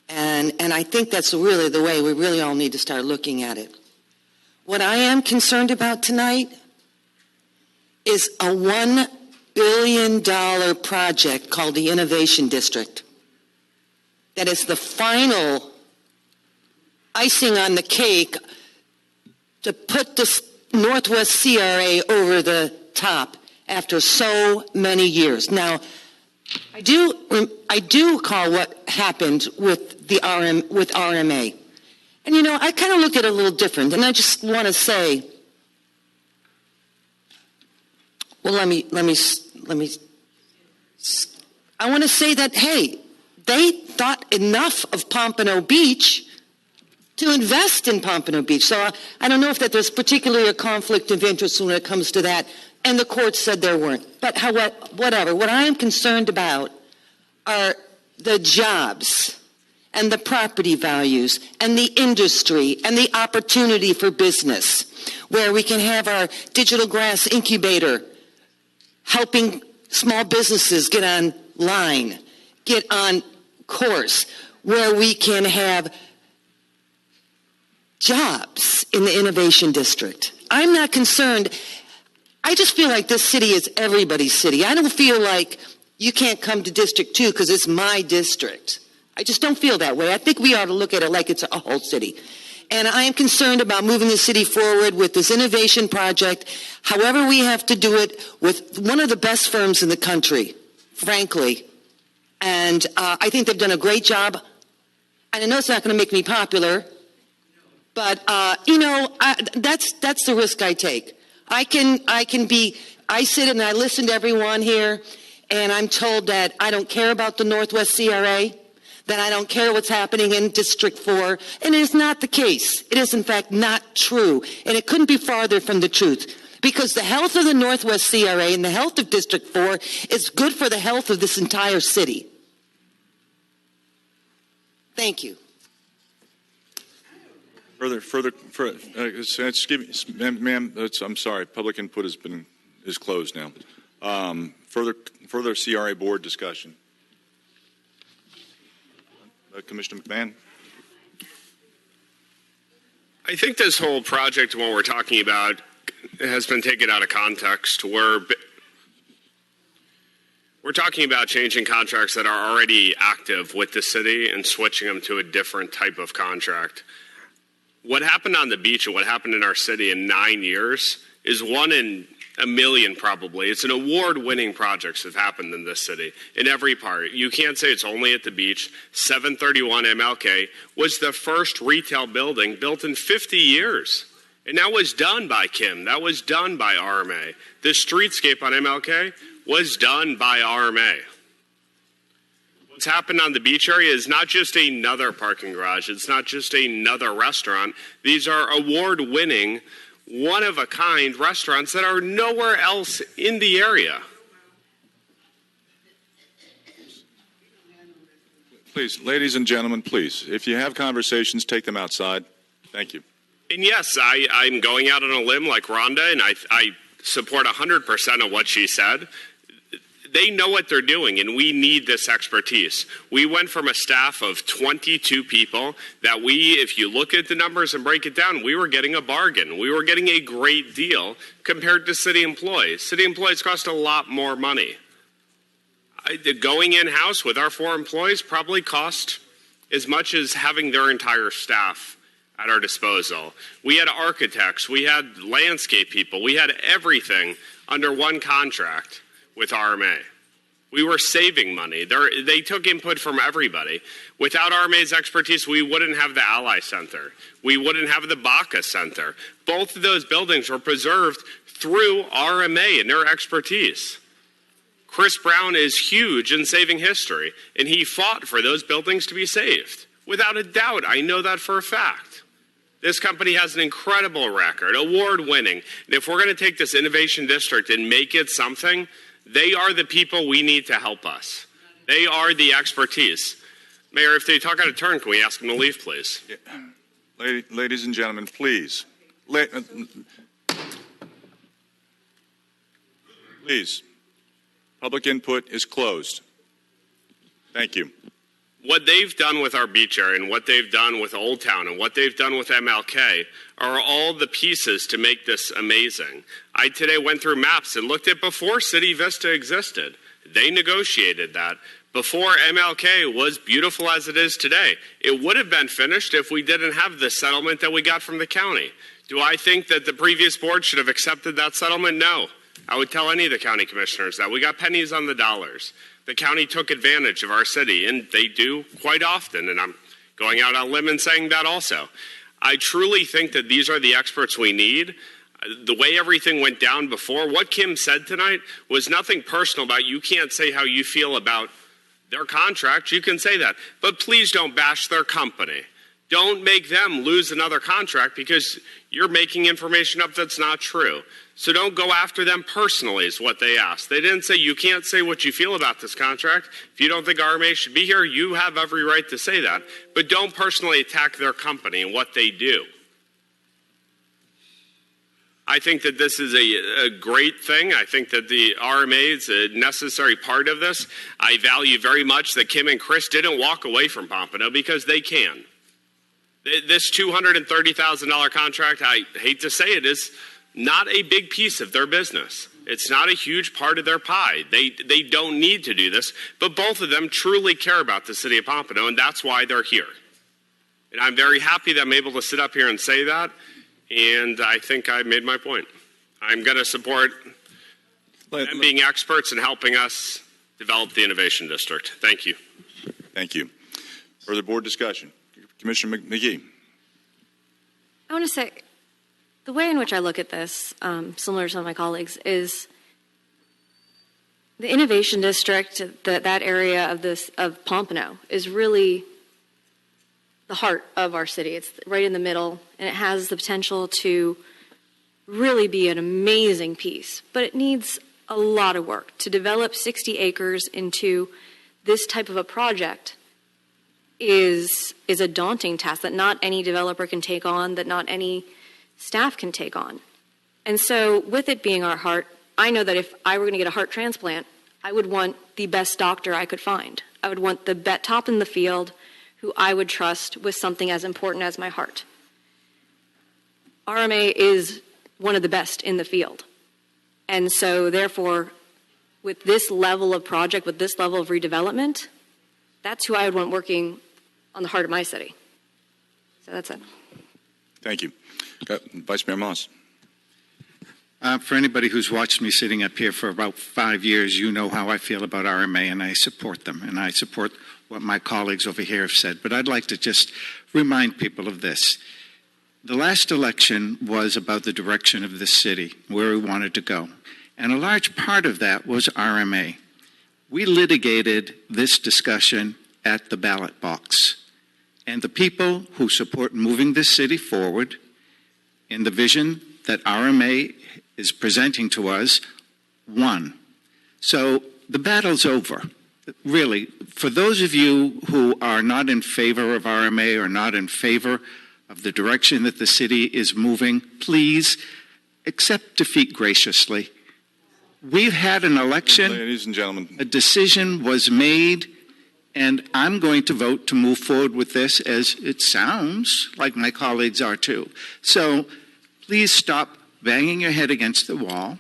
And I think that's really the way we really all need to start looking at it. What I am concerned about tonight is a $1 billion project called the Innovation District. That is the final icing on the cake to put the Northwest CRA over the top after so many years. Now, I do recall what happened with RMA. And I kind of look at it a little different, and I just want to say, well, I want to say that, hey, they thought enough of Pompano Beach to invest in Pompano Beach. So I don't know if that there's particularly a conflict of interest when it comes to that, and the court said there weren't. But whatever. What I am concerned about are the jobs and the property values and the industry and the opportunity for business, where we can have our digital grass incubator helping small businesses get online, get on course, where we can have jobs in the Innovation District. I'm not concerned. I just feel like this city is everybody's city. I don't feel like you can't come to District 2 because it's my district. I just don't feel that way. I think we ought to look at it like it's a whole city. And I am concerned about moving the city forward with this innovation project, however we have to do it, with one of the best firms in the country, frankly. And I think they've done a great job. And I know it's not going to make me popular, but that's the risk I take. I sit and I listen to everyone here, and I'm told that I don't care about the Northwest CRA, that I don't care what's happening in District 4, and it is not the case. It is, in fact, not true, and it couldn't be farther from the truth, because the health of the Northwest CRA and the health of District 4 is good for the health of this entire city. Thank you. Ma'am, I'm sorry. Public input is closed now. Further CRA board discussion. Commissioner McMahon. I think this whole project, what we're talking about, has been taken out of context. We're talking about changing contracts that are already active with the city and switching them to a different type of contract. What happened on the beach and what happened in our city in 9 years is one in a million, probably. It's an award-winning projects that have happened in this city in every part. You can't say it's only at the beach. 731 MLK was the first retail building built in 50 years. And that was done by Kim. That was done by RMA. The streetscape on MLK was done by RMA. What's happened on the beach area is not just another parking garage. It's not just another restaurant. These are award-winning, one-of-a-kind restaurants that are nowhere else in the area. Please, ladies and gentlemen, please, if you have conversations, take them outside. Thank you. And yes, I'm going out on a limb like Rhonda, and I support 100% of what she said. They know what they're doing, and we need this expertise. We went from a staff of 22 people that if you look at the numbers and break it down, we were getting a bargain. We were getting a great deal compared to city employees. City employees cost a lot more money. Going in-house with our 4 employees probably cost as much as having their entire staff at our disposal. We had architects, we had landscape people, we had everything under one contract with RMA. We were saving money. They took input from everybody. Without RMA's expertise, we wouldn't have the Ally Center. We wouldn't have the Baca Center. Both of those buildings were preserved through RMA and their expertise. Chris Brown is huge in saving history, and he fought for those buildings to be saved. Without a doubt, I know that for a fact. This company has an incredible record, award-winning. And if we're going to take this innovation district and make it something, they are the people we need to help us. They are the expertise. Mayor, if they talk out of turn, can we ask them to leave, please? Yeah. Ladies and gentlemen, please. Please. Public input is closed. Thank you. What they've done with our beach area and what they've done with Old Town and what they've done with MLK are all the pieces to make this amazing. I today went through maps and looked at before City Vista existed. They negotiated that. Before MLK was beautiful as it is today. It would have been finished if we didn't have the settlement that we got from the county. Do I think that the previous board should have accepted that settlement? No. I would tell any of the county commissioners that. We got pennies on the dollars. The county took advantage of our city, and they do quite often, and I'm going out on a limb and saying that also. I truly think that these are the experts we need. The way everything went down before, what Kim said tonight was nothing personal about you can't say how you feel about their contract. You can say that. But please don't bash their company. Don't make them lose another contract because you're making information up that's not true. So don't go after them personally is what they asked. They didn't say you can't say what you feel about this contract. If you don't think RMA should be here, you have every right to say that. But don't personally attack their company and what they do. I think that this is a great thing. I think that the RMA is a necessary part of this. I value very much that Kim and Chris didn't walk away from Pompano because they can. This $230,000 contract, I hate to say it, is not a big piece of their business. It's not a huge part of their pie. They don't need to do this, but both of them truly care about the city of Pompano, and that's why they're here. And I'm very happy that I'm able to sit up here and say that, and I think I made my point. I'm going to support them being experts and helping us develop the Innovation District. Thank you. Thank you. Further board discussion. Commissioner McGee. I want to say, the way in which I look at this, similar to some of my colleagues, is the Innovation District, that area of Pompano, is really the heart of our city. It's right in the middle, and it has the potential to really be an amazing piece. But it needs a lot of work. To develop 60 acres into this type of a project is a daunting task that not any developer can take on, that not any staff can take on. And so with it being our heart, I know that if I were going to get a heart transplant, I would want the best doctor I could find. I would want the top in the field who I would trust with something as important as my heart. RMA is one of the best in the field. And so therefore, with this level of project, with this level of redevelopment, that's who I would want working on the heart of my city. So that's it. Thank you. Vice Mayor Moss. For anybody who's watched me sitting up here for about 5 years, you know how I feel about RMA, and I support them, and I support what my colleagues over here have said. But I'd like to just remind people of this. The last election was about the direction of this city, where we wanted to go. And a large part of that was RMA. We litigated this discussion at the ballot box. And the people who support moving this city forward in the vision that RMA is presenting to us won. So the battle's over. Really, for those of you who are not in favor of RMA or not in favor of the direction that the city is moving, please accept defeat graciously. We've had an election. Ladies and gentlemen. A decision was made, and I'm going to vote to move forward with this, as it sounds like my colleagues are too. So please stop banging your head against the wall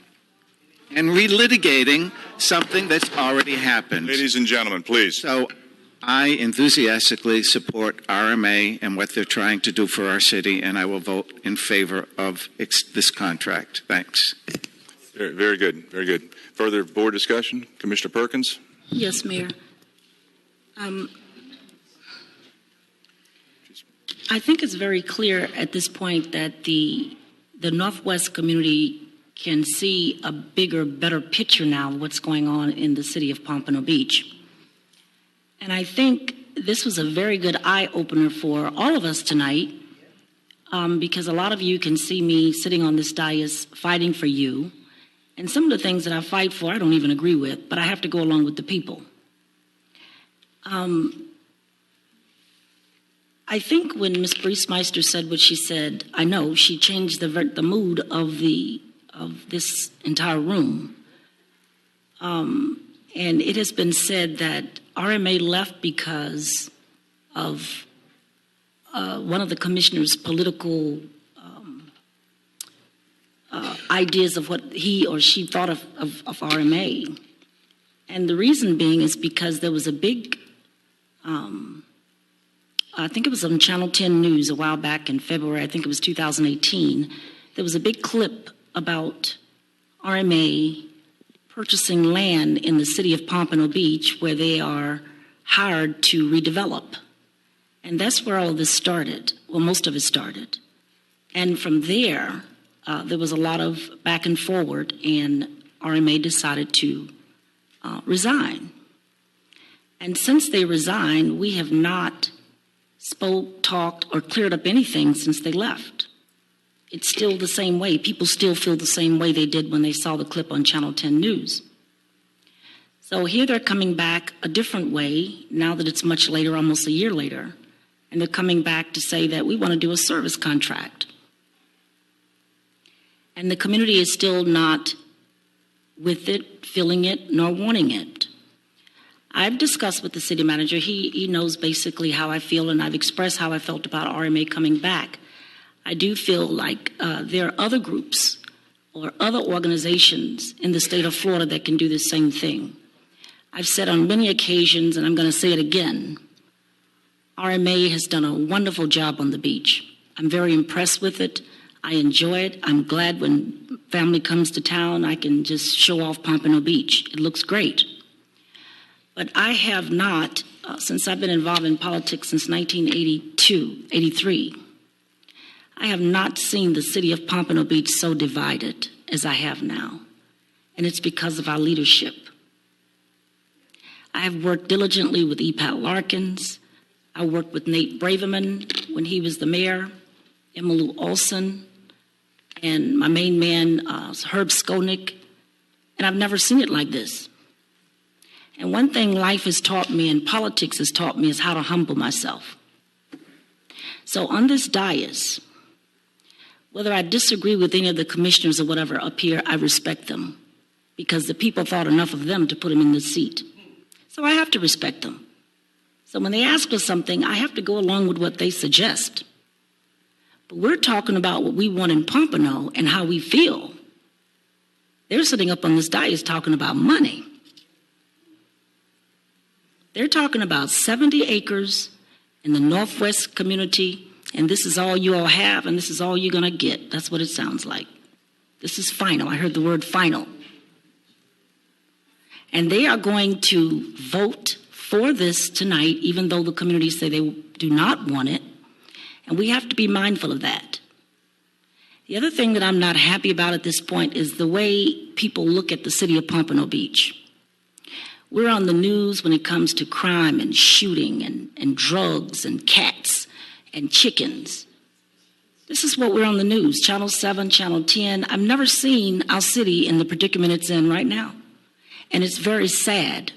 and relitigating something that's already happened. Ladies and gentlemen, please. So I enthusiastically support RMA and what they're trying to do for our city, and I will vote in favor of this contract. Thanks. Very, very good. Very good. Further board discussion? Commissioner Perkins? Yes, Mayor. I think it's very clear at this point that the Northwest community can see a bigger, better picture now of what's going on in the city of Pompano Beach. And I think this was a very good eye-opener for all of us tonight, because a lot of you can see me sitting on this dais fighting for you. And some of the things that I fight for, I don't even agree with, but I have to go along with the people. I think when Ms. Briesmeister said what she said, I know she changed the mood of this entire room. And it has been said that RMA left because of one of the commissioner's political ideas of what he or she thought of RMA. And the reason being is because there was a big, I think it was on Channel 10 News a while back in February, I think it was 2018, there was a big clip about RMA purchasing land in the city of Pompano Beach where they are hired to redevelop. And that's where all of this started. Well, most of it started. And from there, there was a lot of back and forward, and RMA decided to resign. And since they resigned, we have not spoke, talked, or cleared up anything since they left. It's still the same way. People still feel the same way they did when they saw the clip on Channel 10 News. So here they're coming back a different way, now that it's much later, almost a year later, and they're coming back to say that we want to do a service contract. And the community is still not with it, feeling it, nor wanting it. I've discussed with the city manager. He knows basically how I feel, and I've expressed how I felt about RMA coming back. I do feel like there are other groups or other organizations in the state of Florida that can do the same thing. I've said on many occasions, and I'm going to say it again, RMA has done a wonderful job on the beach. I'm very impressed with it. I enjoy it. I'm glad when family comes to town, I can just show off Pompano Beach. It looks great. But I have not, since I've been involved in politics since 1983, I have not seen the city of Pompano Beach so divided as I have now. And it's because of our leadership. I have worked diligently with E. Pat Larkins. I worked with Nate Braverman when he was the mayor, Emmylou Olson, and my main man, Herb Skolnick. And I've never seen it like this. And one thing life has taught me and politics has taught me is how to humble myself. So on this dais, whether I disagree with any of the commissioners or whatever up here, I respect them because the people thought enough of them to put them in the seat. So I have to respect them. So when they ask for something, I have to go along with what they suggest. But we're talking about what we want in Pompano and how we feel. They're sitting up on this dais talking about money. They're talking about 70 acres in the Northwest community, and this is all you all have, and this is all you're going to get. That's what it sounds like. This is final. I heard the word final. And they are going to vote for this tonight, even though the community say they do not want it, and we have to be mindful of that. The other thing that I'm not happy about at this point is the way people look at the city of Pompano Beach. We're on the news when it comes to crime and shooting and drugs and cats and chickens. This is what we're on the news, Channel 7, Channel 10. I've never seen our city in the predicament it's in right now. And it's very sad.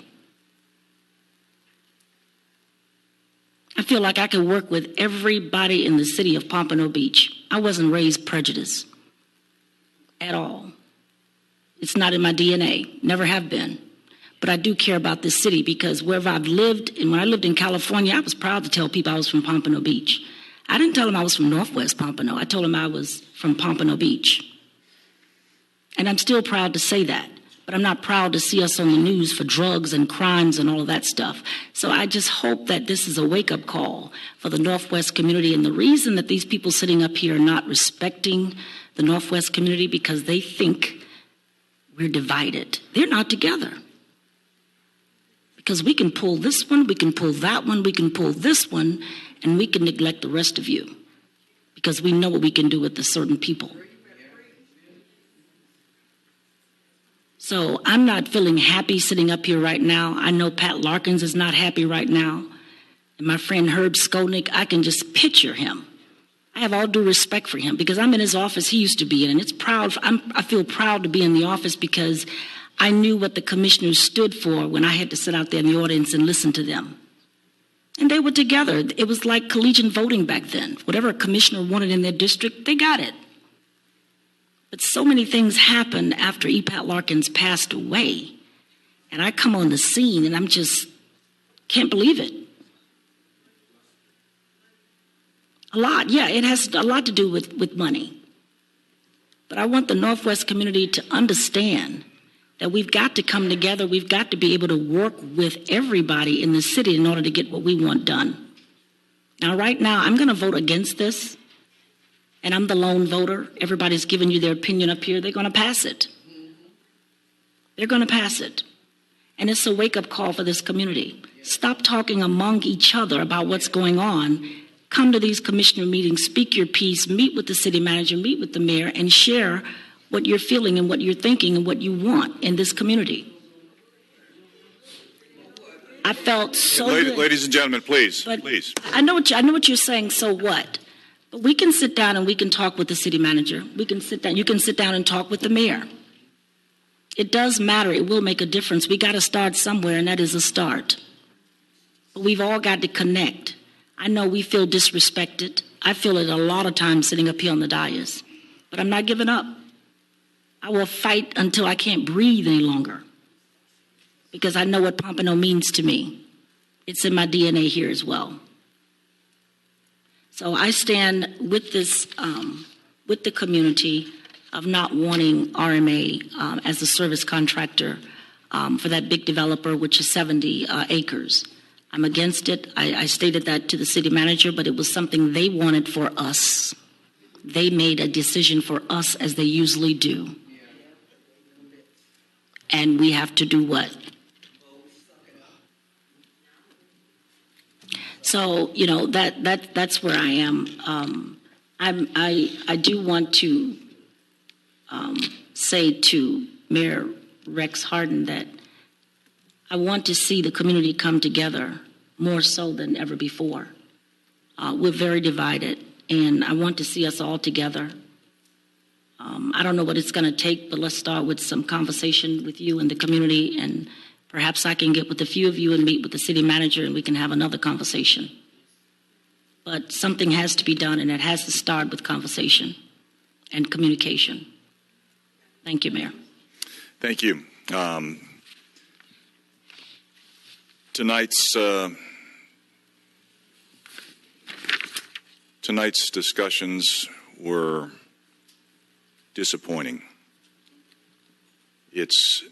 I feel like I could work with everybody in the city of Pompano Beach. I wasn't raised prejudiced at all. It's not in my DNA, never have been. But I do care about this city because wherever I've lived, and when I lived in California, I was proud to tell people I was from Pompano Beach. I didn't tell them I was from Northwest Pompano. I told them I was from Pompano Beach. And I'm still proud to say that. but I'm not proud to see us on the news for drugs and crimes and all of that stuff. So I just hope that this is a wake-up call for the Northwest community. And the reason that these people sitting up here are not respecting the Northwest community because they think we're divided. They're not together. Because we can pull this one, we can pull that one, we can pull this one, and we can neglect the rest of you. Because we know what we can do with the certain people. So I'm not feeling happy sitting up here right now. I know Pat Larkins is not happy right now. And my friend Herb Skolnick, I can just picture him. I have all due respect for him because I'm in his office he used to be in. And it's proud. I feel proud to be in the office because I knew what the commissioners stood for when I had to sit out there in the audience and listen to them. And they were together. It was like collegiate voting back then. Whatever a commissioner wanted in their district, they got it. But so many things happened after E. Pat Larkins passed away. And I come on the scene and I'm just can't believe it. A lot, yeah, it has a lot to do with money. But I want the Northwest community to understand that we've got to come together. We've got to be able to work with everybody in the city in order to get what we want done. Now, right now, I'm going to vote against this. And I'm the lone voter. Everybody's giving you their opinion up here. They're going to pass it. They're going to pass it. And it's a wake-up call for this community. Stop talking among each other about what's going on. Come to these commissioner meetings, speak your piece, meet with the city manager, meet with the mayor, and share what you're feeling and what you're thinking and what you want in this community. I felt so good. Ladies and gentlemen, please, But please. I know what you're saying, so what? But we can sit down and we can talk with the city manager. We can sit down. You can sit down and talk with the mayor. It does matter. It will make a difference. We got to start somewhere, and that is a start. But we've all got to connect. I know we feel disrespected. I feel it a lot of times sitting up here on the dais. But I'm not giving up. I will fight until I can't breathe any longer. Because I know what Pompano means to me. It's in my DNA here as well. So I stand with this, with the community of not wanting RMA as a service contractor for that big developer, which is 70 acres. I'm against it. I stated that to the city manager, but it was something they wanted for us. They made a decision for us as they usually do. And we have to do what? So, you know, that's where I am. I do want to say to Mayor Rex Harden that I want to see the community come together more so than ever before. We're very divided, and I want to see us all together. I don't know what it's going to take, but let's start with some conversation with you and the community, and perhaps I can get with a few of you and meet with the city manager and we can have another conversation. But something has to be done, and it has to start with conversation and communication. Thank you, Mayor. Thank you. Tonight's discussions were disappointing. It's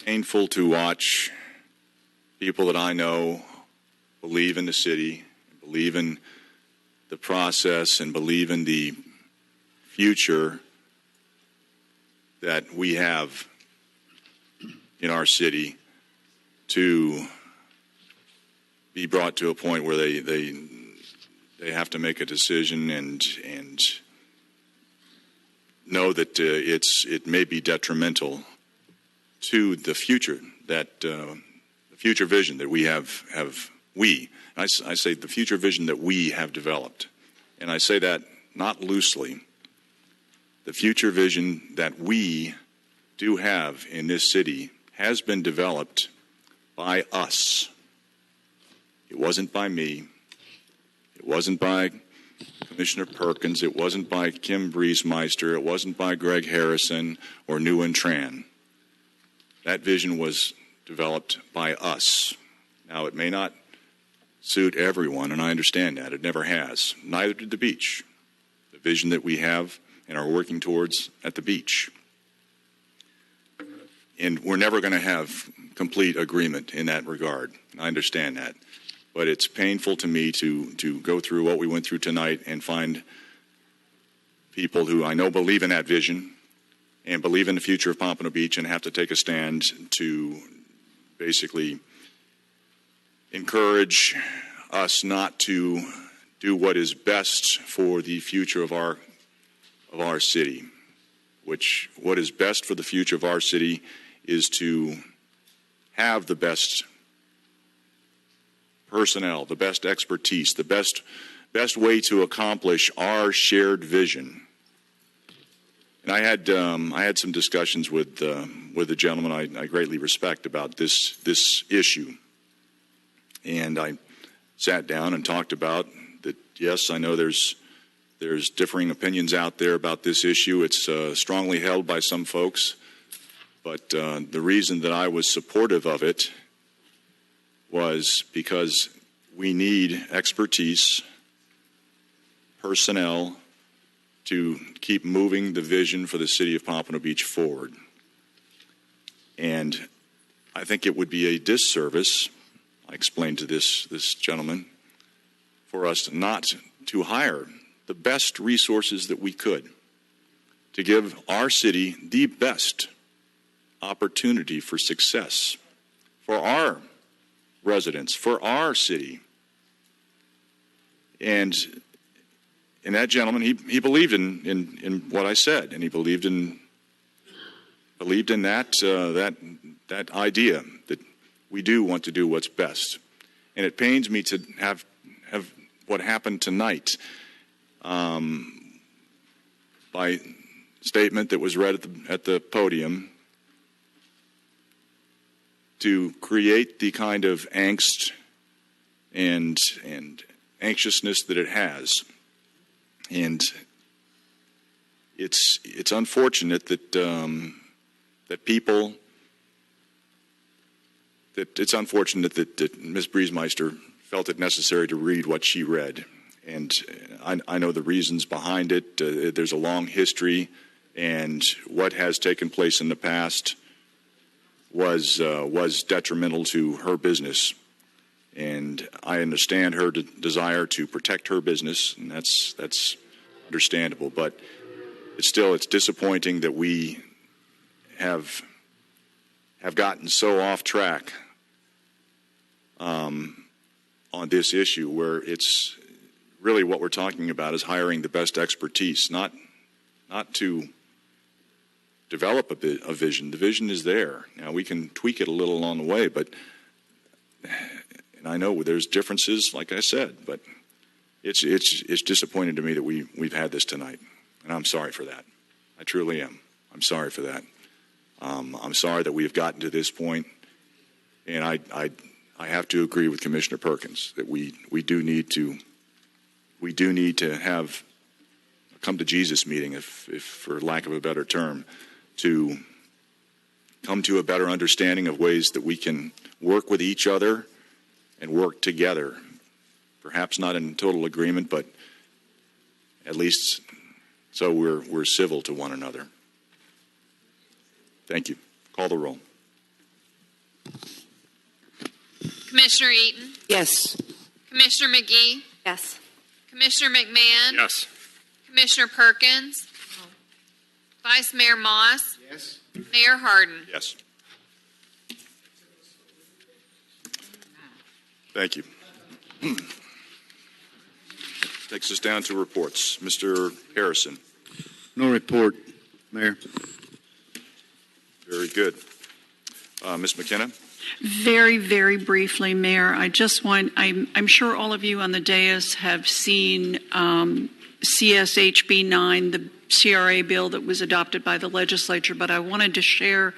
painful to watch people that I know believe in the city, believe in the process, and believe in the future that we have in our city to be brought to a point where they have to make a decision and know that it may be detrimental to the future, that the future vision that we have I say the future vision that we have developed. And I say that not loosely. The future vision that we do have in this city has been developed by us. It wasn't by me. It wasn't by Commissioner Perkins. It wasn't by Kim Briesmeister. It wasn't by Greg Harrison or Nguyen Tran. That vision was developed by us. Now, it may not suit everyone, and I understand that. It never has. Neither did the beach. The vision that we have and are working towards at the beach. and we're never going to have complete agreement in that regard. I understand that. But it's painful to me to go through what we went through tonight and find people who I know believe in that vision and believe in the future of Pompano Beach and have to take a stand to basically encourage us not to do what is best for the future of our city, which what is best for the future of our city is to have the best personnel, the best expertise, the best way to accomplish our shared vision. And I had some discussions with a gentleman I greatly respect about this issue, and I sat down and talked about that. Yes, I know there's differing opinions out there about this issue. It's strongly held by some folks, but the reason that I was supportive of it was because we need expertise, personnel, to keep moving the vision for the city of Pompano Beach forward. And I think it would be a disservice, I explained to this gentleman, for us not to hire the best resources that we could to give our city the best opportunity for success for our residents, for our city. And that gentleman, he believed in what I said, and he believed in that idea that we do want to do what's best. And it pains me to have what happened tonight by statement that was read at the podium to create the kind of angst and anxiousness that it has. And it's unfortunate that it's unfortunate that Ms. Briesmeister felt it necessary to read what she read. And I know the reasons behind it. There's a long history, and what has taken place in the past was detrimental to her business. And I understand her desire to protect her business, and that's understandable. But it's disappointing that we have gotten so off track on this issue, where it's really what we're talking about is hiring the best expertise, not to develop a vision. The vision is there. Now, we can tweak it a little along the way, but and I know there's differences, like I said, but it's disappointing to me that we've had this tonight, and I'm sorry for that. I truly am. I'm sorry for that. I'm sorry that we have gotten to this point, and I have to agree with Commissioner Perkins that we do need to have a come to Jesus meeting, if for lack of a better term, to come to a better understanding of ways that we can work with each other and work together. Perhaps not in total agreement, but at least so we're civil to one another. Thank you. Call the roll. Commissioner Eaton? Yes. Commissioner McGee? Yes. Commissioner McMahon? Yes. Commissioner Perkins? Vice Mayor Moss? Yes. Mayor Harden? Yes. Thank you. Takes us down to reports. Mr. Harrison. No report, Mayor. Very good. Ms. McKenna? Very, very briefly, Mayor, I'm sure all of you on the dais have seen CSHB 9, the CRA bill that was adopted by the legislature, but I wanted to share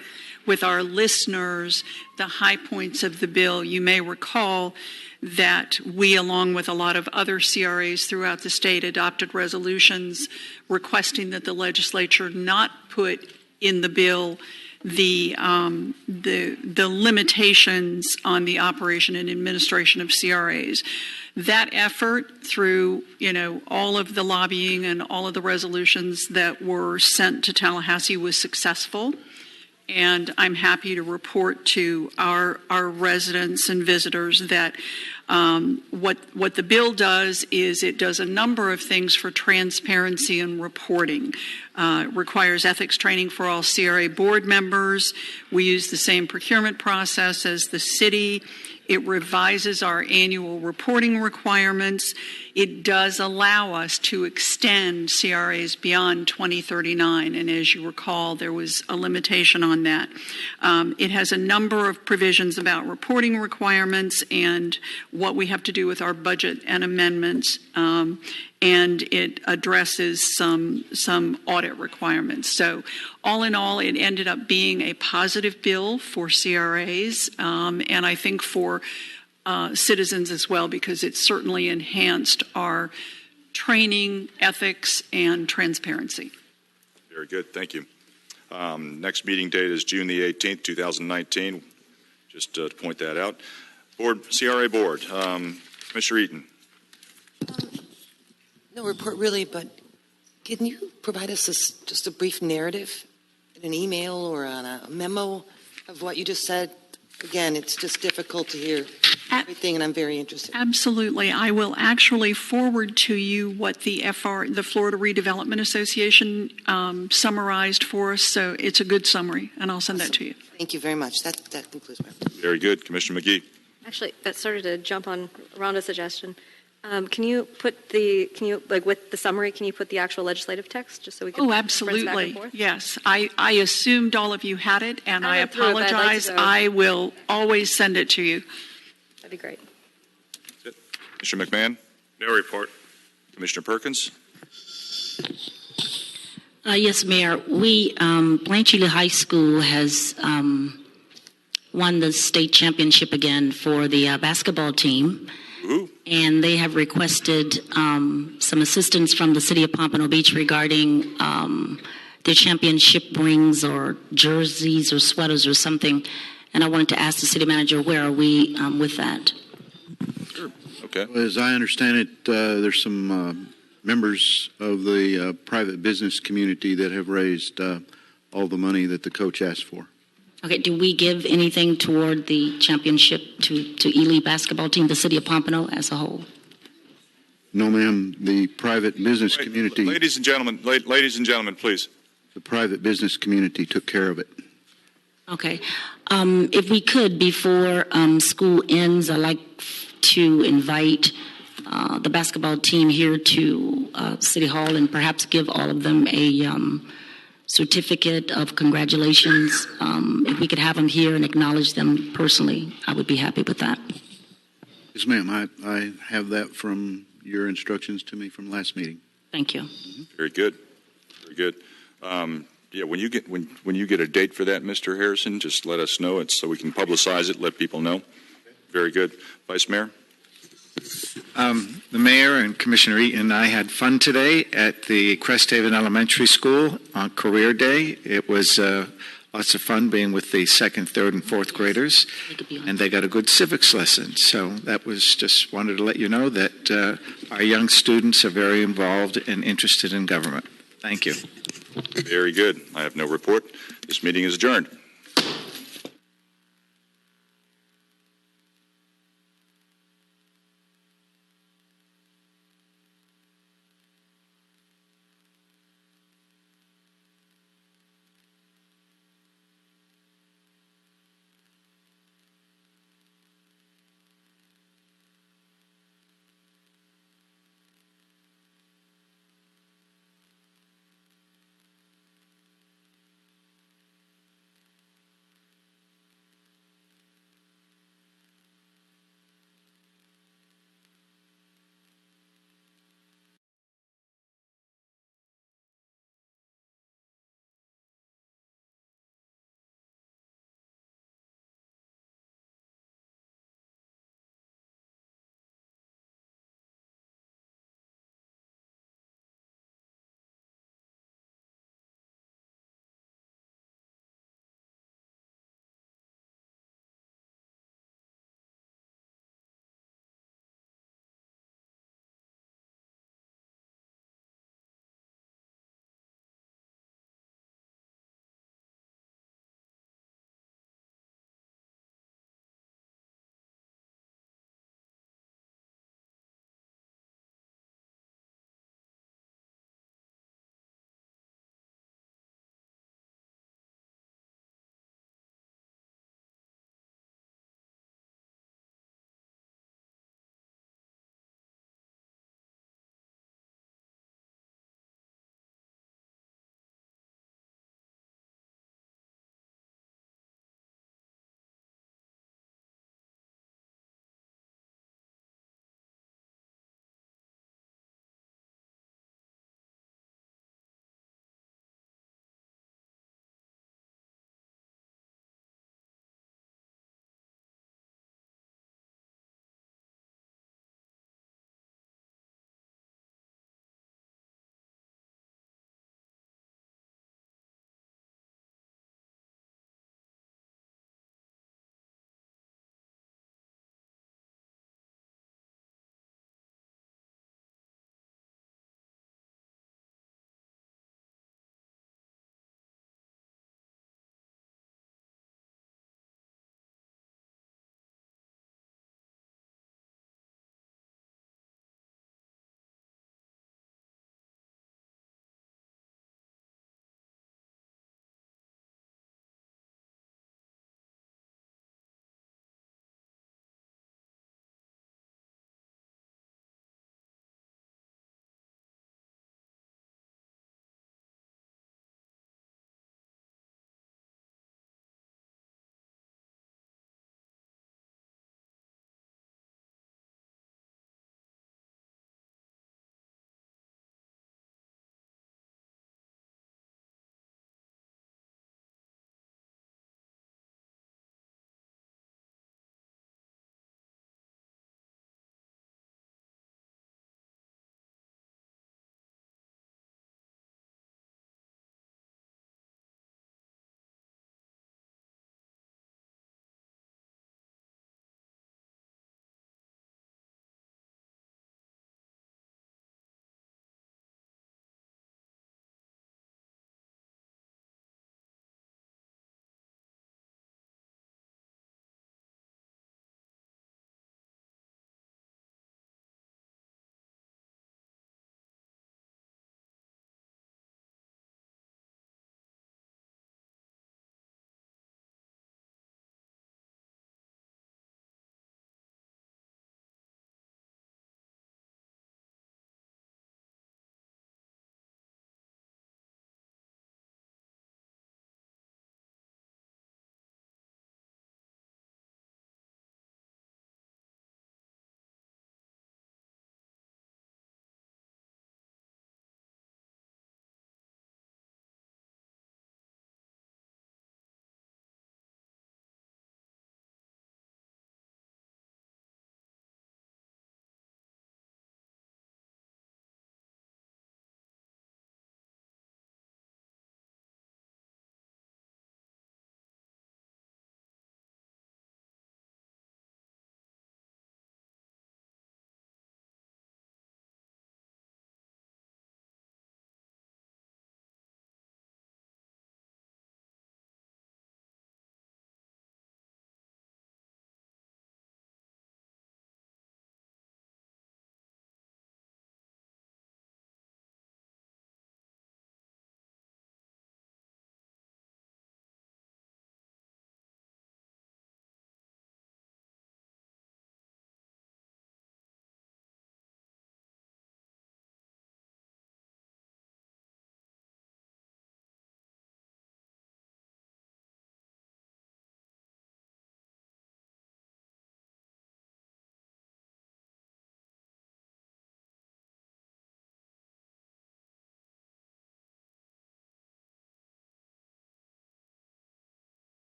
with our listeners the high points of the bill. You may recall that we, along with a lot of other CRAs throughout the state, adopted resolutions requesting that the legislature not put in the bill the limitations on the operation and administration of CRAs. That effort, through all of the lobbying and all of the resolutions that were sent to Tallahassee, was successful. And I'm happy to report to our residents and visitors that what the bill does is it does a number of things for transparency and reporting. It requires ethics training for all CRA board members. We use the same procurement process as the city. It revises our annual reporting requirements. It does allow us to extend CRAs beyond 2039, and as you recall, there was a limitation on that. It has a number of provisions about reporting requirements and what we have to do with our budget and amendments, and it addresses some audit requirements. So all in all, it ended up being a positive bill for CRAs, and I think for citizens as well, because it certainly enhanced our training, ethics, and transparency. Very good. Thank you. Next meeting date is June the 18th, 2019. Just to point that out. CRA Board, Commissioner Eaton. No report really, but can you provide us just a brief narrative in an email or on a memo of what you just said? Again, it's just difficult to hear everything, and I'm very interested. Absolutely. I will actually forward to you what the Florida Redevelopment Association, summarized for us. So it's a good summary, and I'll send that to you. Thank you very much. That concludes my report. Very good. Commissioner McGee. Actually, that started to jump on Rhonda's suggestion. Can you with the summary, can you put the actual legislative text just so we can reference back and Absolutely. forth? Yes. I assumed all of you had it, and I read through it, but I'd like apologize. to go. I will always send it to you. That'd be great. Commissioner McMahon. No report. Commissioner Perkins. Yes, Mayor. Blanchard High School has won the state championship again for the basketball team. Ooh. And they have requested some assistance from the city of Pompano Beach regarding their championship rings or jerseys or sweaters or something. And I wanted to ask the city manager, where are we with that? Sure. Okay. As I understand it, there's some members of the private business community that have raised all the money that the coach asked for. Okay, do we give anything toward the championship to Ely basketball team, the city of Pompano as a whole? No, ma'am. The private business community. Ladies and gentlemen, please. The private business community took care of it. Okay. If we could, before school ends, I'd like to invite the basketball team here to City Hall and perhaps give all of them a certificate of congratulations. If we could have them here and acknowledge them personally, I would be happy with that. Yes, ma'am. I have that from your instructions to me from last meeting. Thank you. Very good. Very good. Yeah, when you get a date for that, Mr. Harrison, just let us know it so we can publicize it, let people know. Very good. Vice Mayor? The mayor and Commissioner Eaton and I had fun today at the Cresthaven Elementary School on Career Day. It was lots of fun being with the second, third, and fourth graders, and they got a good civics lesson. So that was just wanted to let you know that our young students are very involved and interested in government. Thank you. Very good. I have no report. This meeting is adjourned.